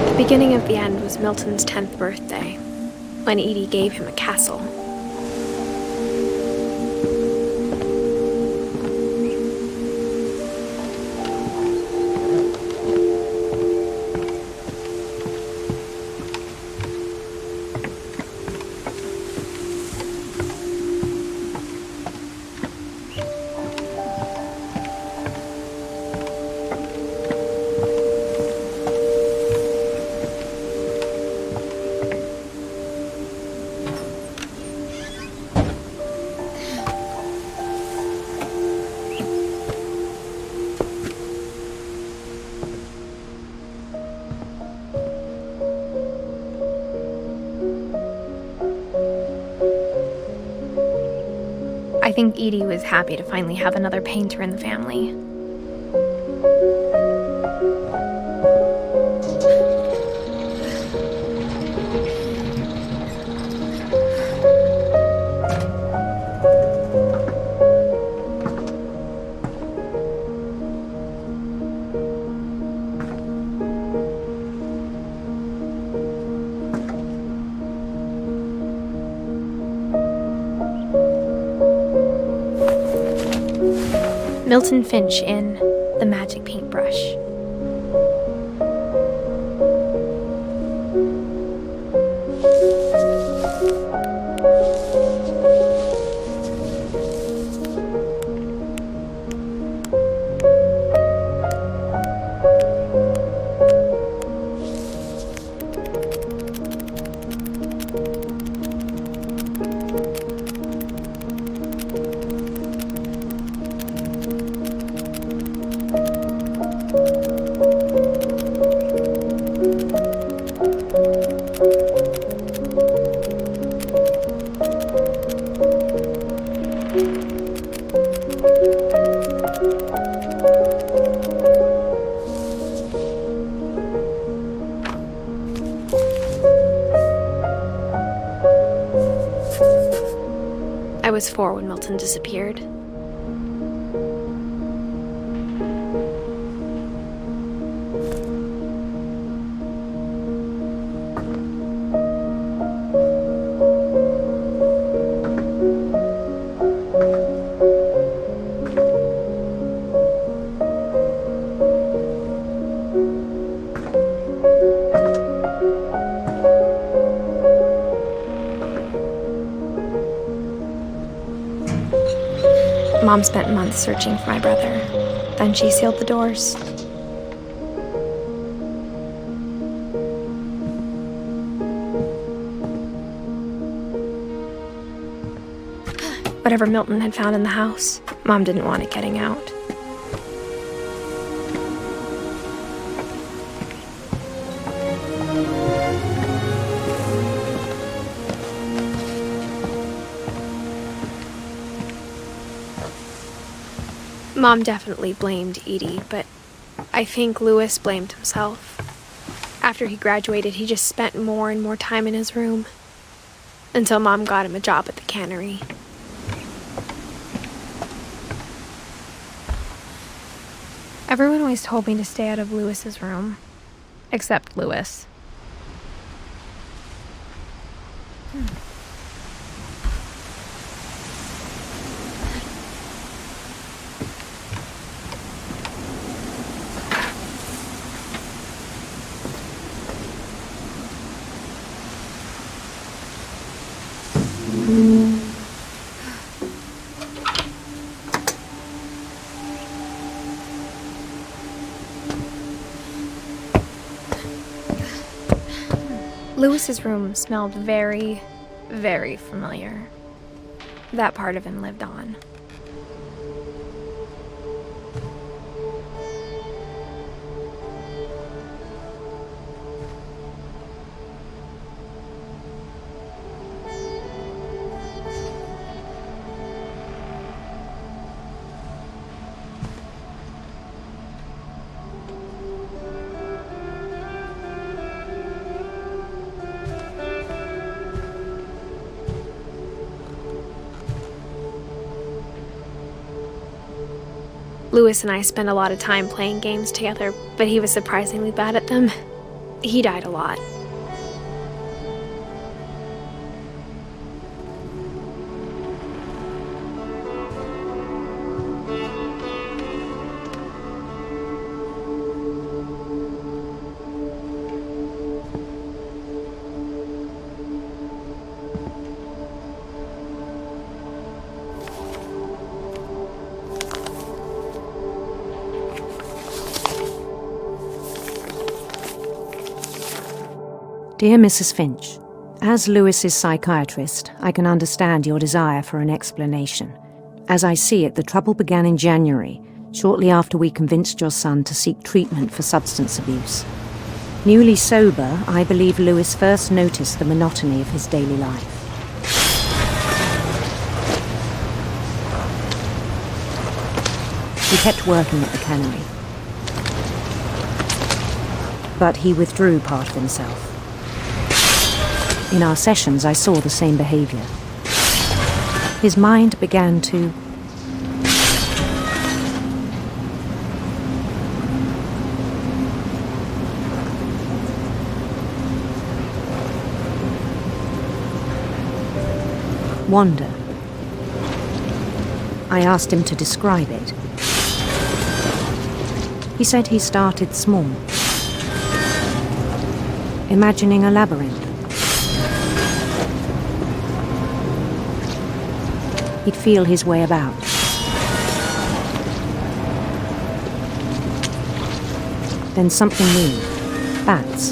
The beginning of the end was Milton's 10th birthday, when Edie gave him a castle. I think Edie was happy to finally have another painter in the family. Milton Finch in The Magic Paintbrush. was 4 when Milton disappeared. Mom spent months searching for my brother. Then she sealed the doors. Whatever Milton had found in the house, Mom didn't want it getting out. Mom definitely blamed Edie, but I think Louis blamed himself. After he graduated, he just spent more and more time in his room, until Mom got him a job at the cannery. Everyone always told me to stay out of Louis's room, except Louis. Louis's room smelled very, very familiar. That part of him lived on. Louis and I spent a lot of time playing games together, but he was surprisingly bad at them. He died a lot. Dear Mrs. Finch, as Louis's psychiatrist, I can understand your desire for an explanation. As I see it, the trouble began in January, shortly after we convinced your son to seek treatment for substance abuse. Newly sober, I believe Louis first noticed the monotony of his daily life. He kept working at the cannery, but he withdrew part of himself. In our sessions, I saw the same behavior. His mind began to wander. I asked him to describe it. He said he started small, imagining a labyrinth. He'd feel his way about. Then something moved. Bats.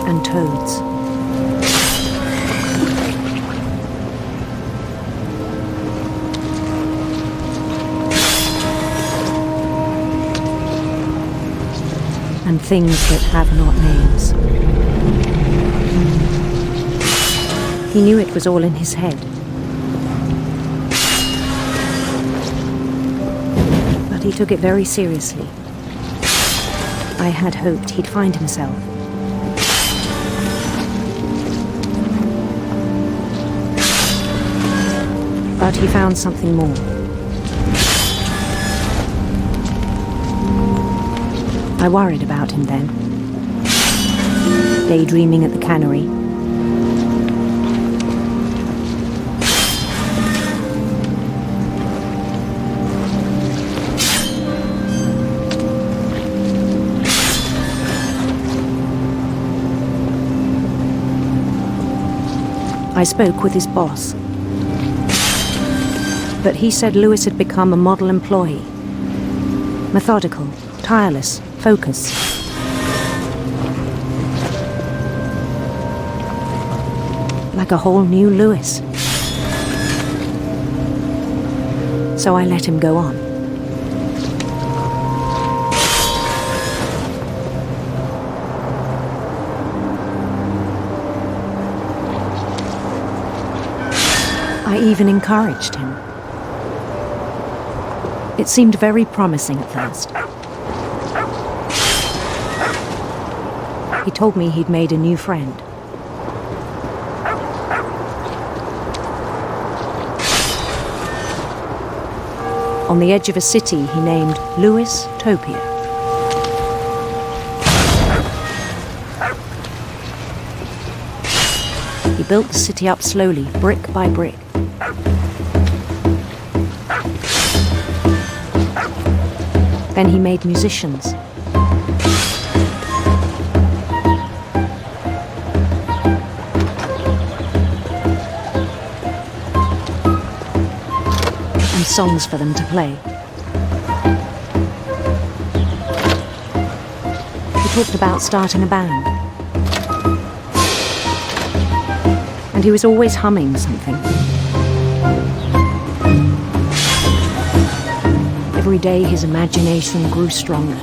And toads. And things that have not names. He knew it was all in his head. He took it very seriously. I had hoped he'd find himself. But he found something more. I worried about him then. Daydreaming at the cannery. I spoke with his boss. But he said Lewis had become a model employee. Methodical, tireless, focused. Like a whole new Lewis. So I let him go on. I even encouraged him. It seemed very promising at first. He told me he'd made a new friend. On the edge of a city he named Lewis Topia. He built the city up slowly, brick by brick. Then he made musicians. And songs for them to play. He talked about starting a band. And he was always humming something. Every day his imagination grew stronger.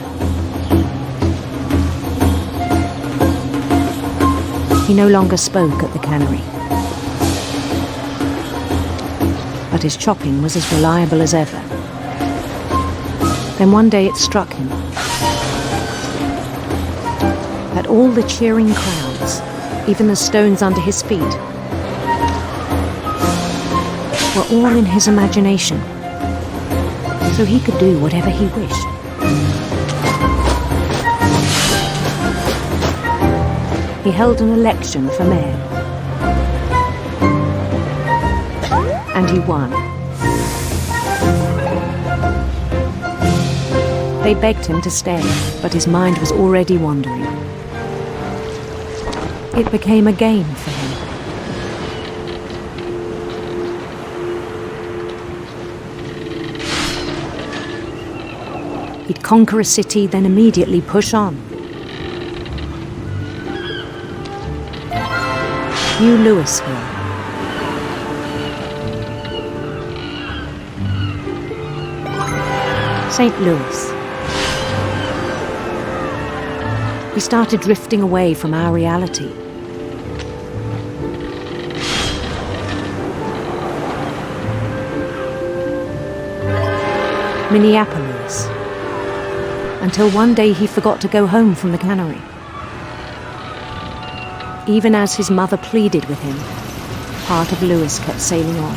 He no longer spoke at the cannery. But his chopping was as reliable as ever. Then one day it struck him that all the cheering crowds, even the stones under his feet, were all in his imagination. So he could do whatever he wished. He held an election for mayor. And he won. They begged him to stay, but his mind was already wandering. It became a game for him. He'd conquer a city, then immediately push on. New Louisville. St. Louis. We started drifting away from our reality. Minneapolis. Until one day he forgot to go home from the cannery. Even as his mother pleaded with him, part of Lewis kept sailing on.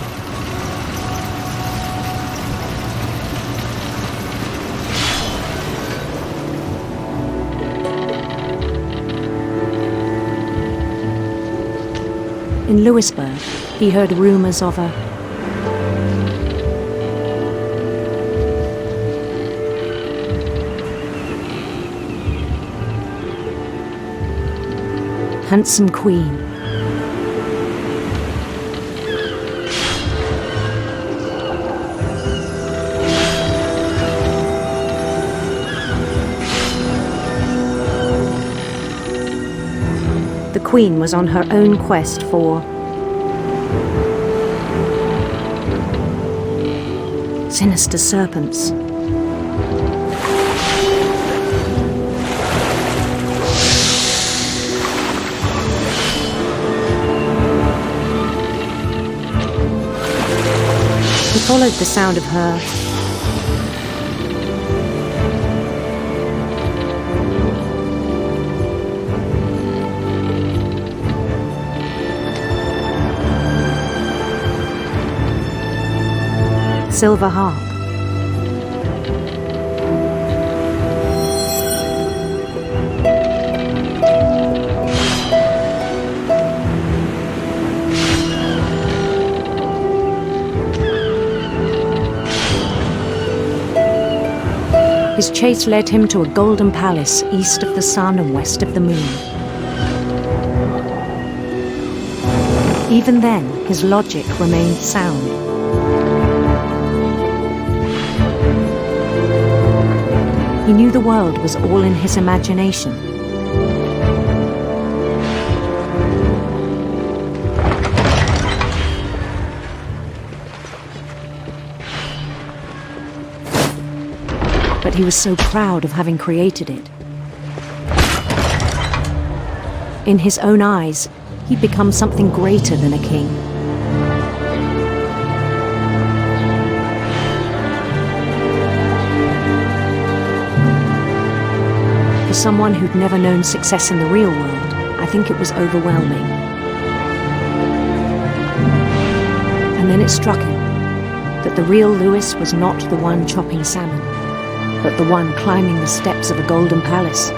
In Lewisburg, he heard rumors of a handsome queen. The queen was on her own quest for sinister serpents. He followed the sound of her silver harp. His chase led him to a golden palace east of the sun and west of the moon. Even then, his logic remained sound. He knew the world was all in his imagination. But he was so proud of having created it. In his own eyes, he'd become something greater than a king. For someone who'd never known success in the real world, I think it was overwhelming. And then it struck him that the real Lewis was not the one chopping salmon, but the one climbing the steps of a golden palace.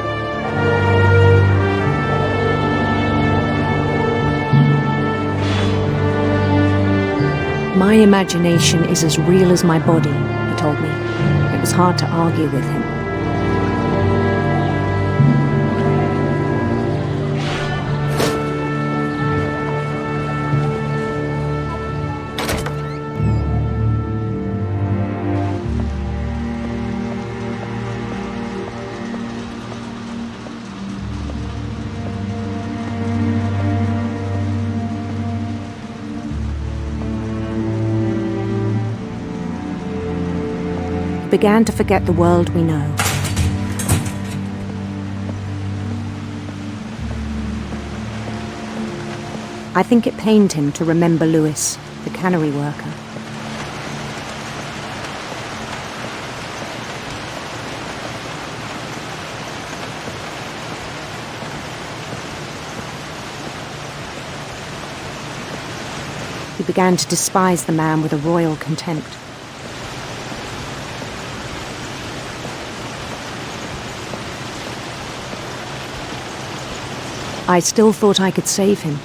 My imagination is as real as my body, he told me. It was hard to argue with him. Began to forget the world we know. I think it pained him to remember Lewis, the cannery worker. He began to despise the man with a royal contempt. I still thought I could save him.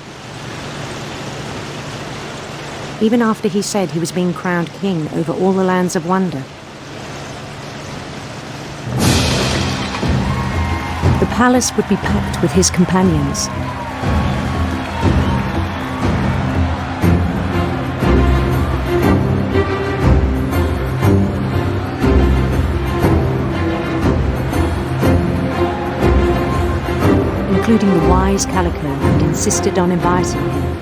Even after he said he was being crowned king over all the lands of wonder. The palace would be packed with his companions. Including the wise Calico who'd insisted on inviting him.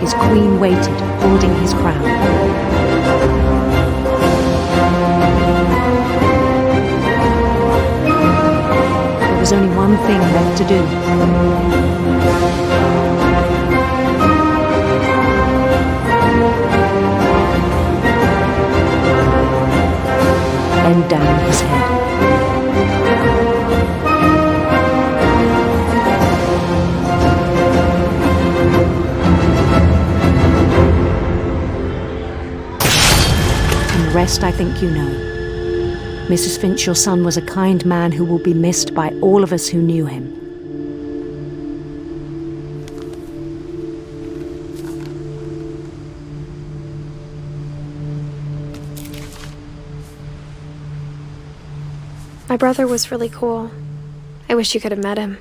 His queen waited, holding his crown. There was only one thing left to do. Bend down his head. And the rest I think you know. Mrs. Finch, your son was a kind man who will be missed by all of us who knew him. My brother was really cool. I wish you could have met him.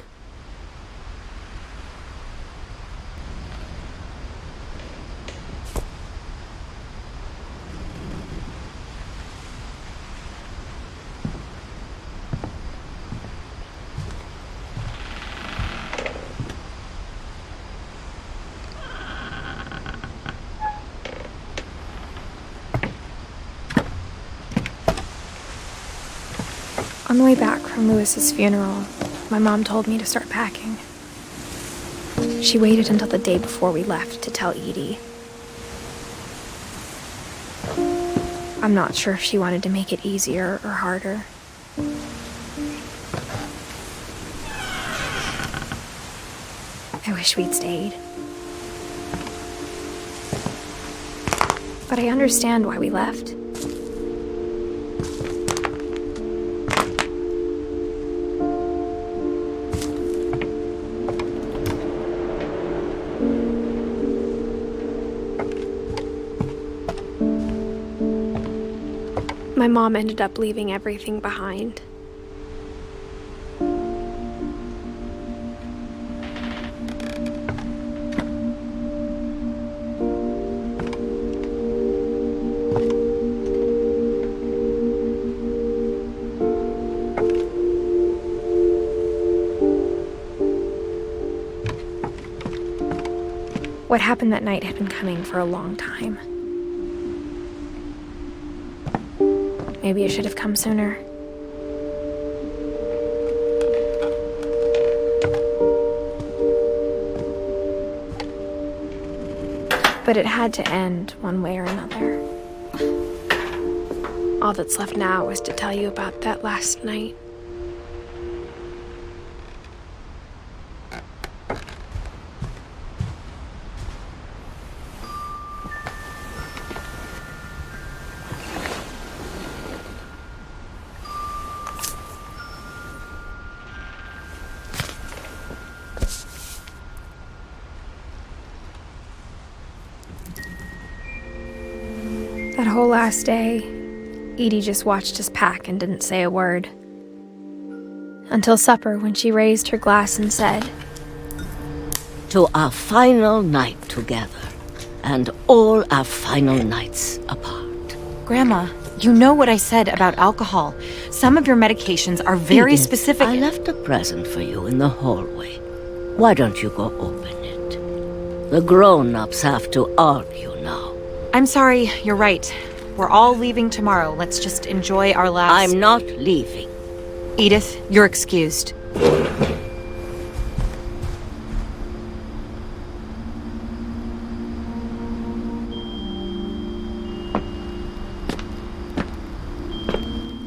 On the way back from Lewis's funeral, my mom told me to start packing. She waited until the day before we left to tell Edie. I'm not sure if she wanted to make it easier or harder. I wish we'd stayed. But I understand why we left. My mom ended up leaving everything behind. What happened that night had been coming for a long time. Maybe it should have come sooner. But it had to end one way or another. All that's left now is to tell you about that last night. That whole last day, Edie just watched us pack and didn't say a word. Until supper, when she raised her glass and said, "To our final night together, and all our final nights apart." Grandma, you know what I said about alcohol. Some of your medications are very Edith, specific. I left a present for you in the hallway. Why don't you go open it? The grown-ups have to argue now. I'm sorry, you're right. We're all leaving tomorrow. Let's just enjoy our last... I'm not leaving. Edith, you're excused.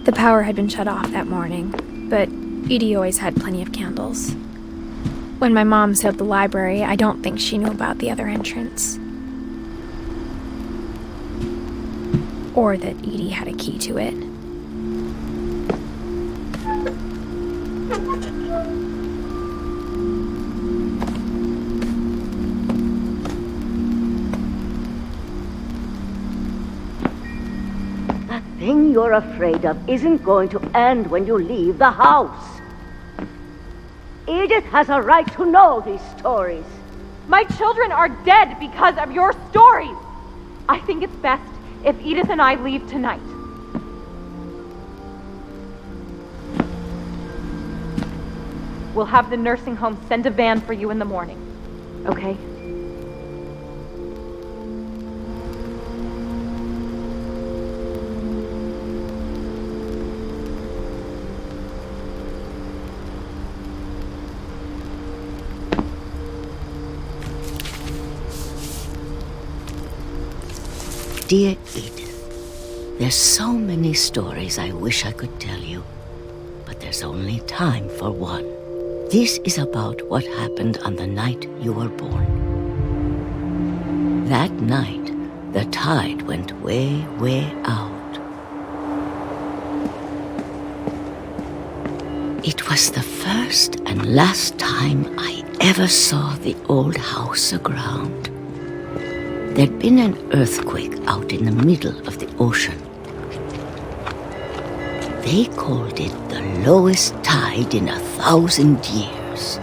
The power had been shut off that morning, but Edie always had plenty of candles. When my mom sealed the library, I don't think she knew about the other entrance. Or that Edie had a key to it. That thing you're afraid of isn't going to end when you leave the house. Edith has a right to know these stories. My children are dead because of your stories. I think it's best if Edith and I leave tonight. We'll have the nursing home send a van for you in the morning, okay? Dear Edith, there's so many stories I wish I could tell you, but there's only time for one. This is about what happened on the night you were born. That night, the tide went way, way out. It was the first and last time I ever saw the old house aground. There'd been an earthquake out in the middle of the ocean. They called it the lowest tide in 1,000 years.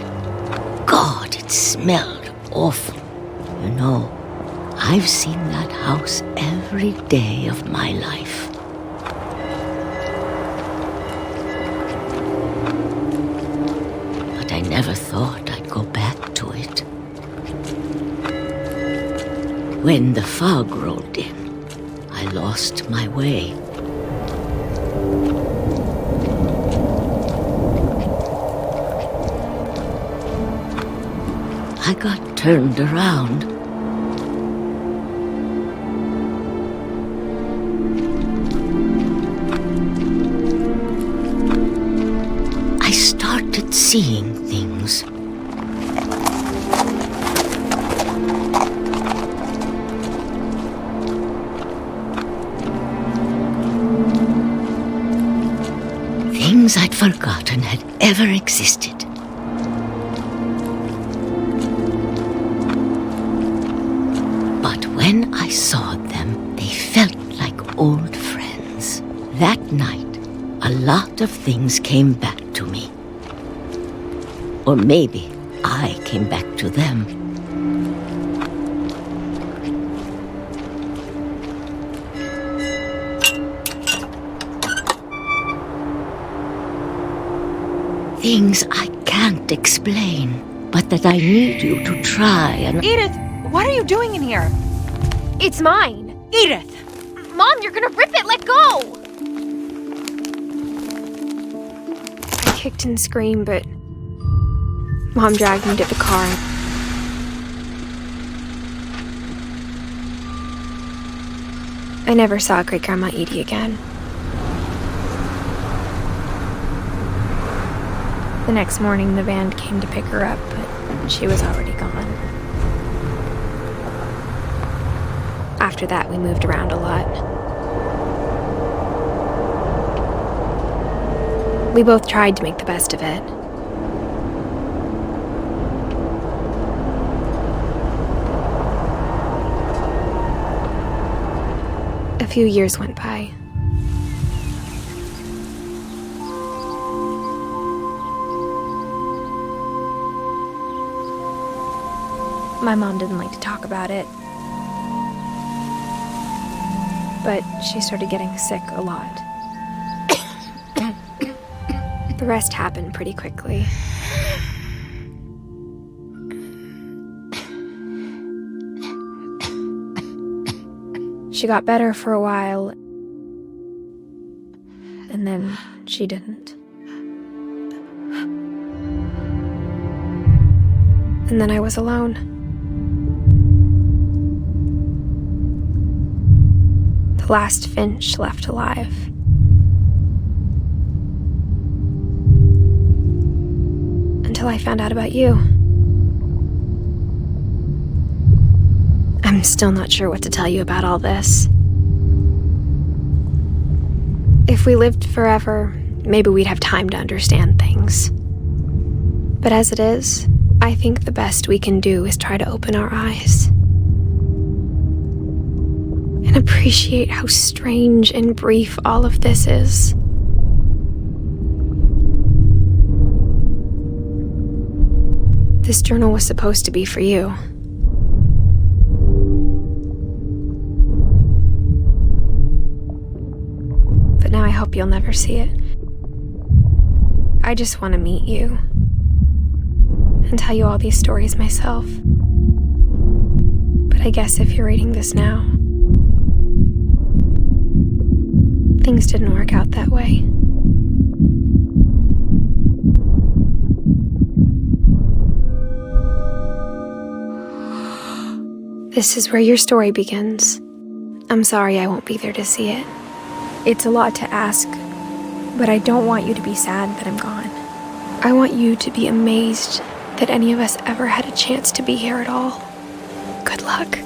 God, it smelled awful. You know, I've seen that house every day of my life. But I never thought I'd go back to it. When the fog rolled in, I lost my way. I got turned around. I started seeing things. Things I'd forgotten had ever existed. But when I saw them, they felt like old friends. That night, a lot of things came back to me. Or maybe I came back to them. Things I can't explain, but that I need you to try and... Edith, what are you doing in here? It's mine. Edith! Mom, you're gonna rip it! Let go! I kicked and screamed, but Mom dragged me to the car. I never saw Great-Grandma Edie again. The next morning, the band came to pick her up, but she was already gone. After that, we moved around a lot. We both tried to make the best of it. A few years went by. My mom didn't like to talk about it, but she started getting sick a lot. The rest happened pretty quickly. She got better for a while, and then she didn't. And then I was alone. The last Finch left alive. Until I found out about you. I'm still not sure what to tell you about all this. If we lived forever, maybe we'd have time to understand things. But as it is, I think the best we can do is try to open our eyes. And appreciate how strange and brief all of this is. This journal was supposed to be for you. But now I hope you'll never see it. I just want to meet you and tell you all these stories myself. But I guess if you're reading this now, things didn't work out that way. This is where your story begins. I'm sorry I won't be there to see it. It's a lot to ask, but I don't want you to be sad that I'm gone. I want you to be amazed that any of us ever had a chance to be here at all. Good luck.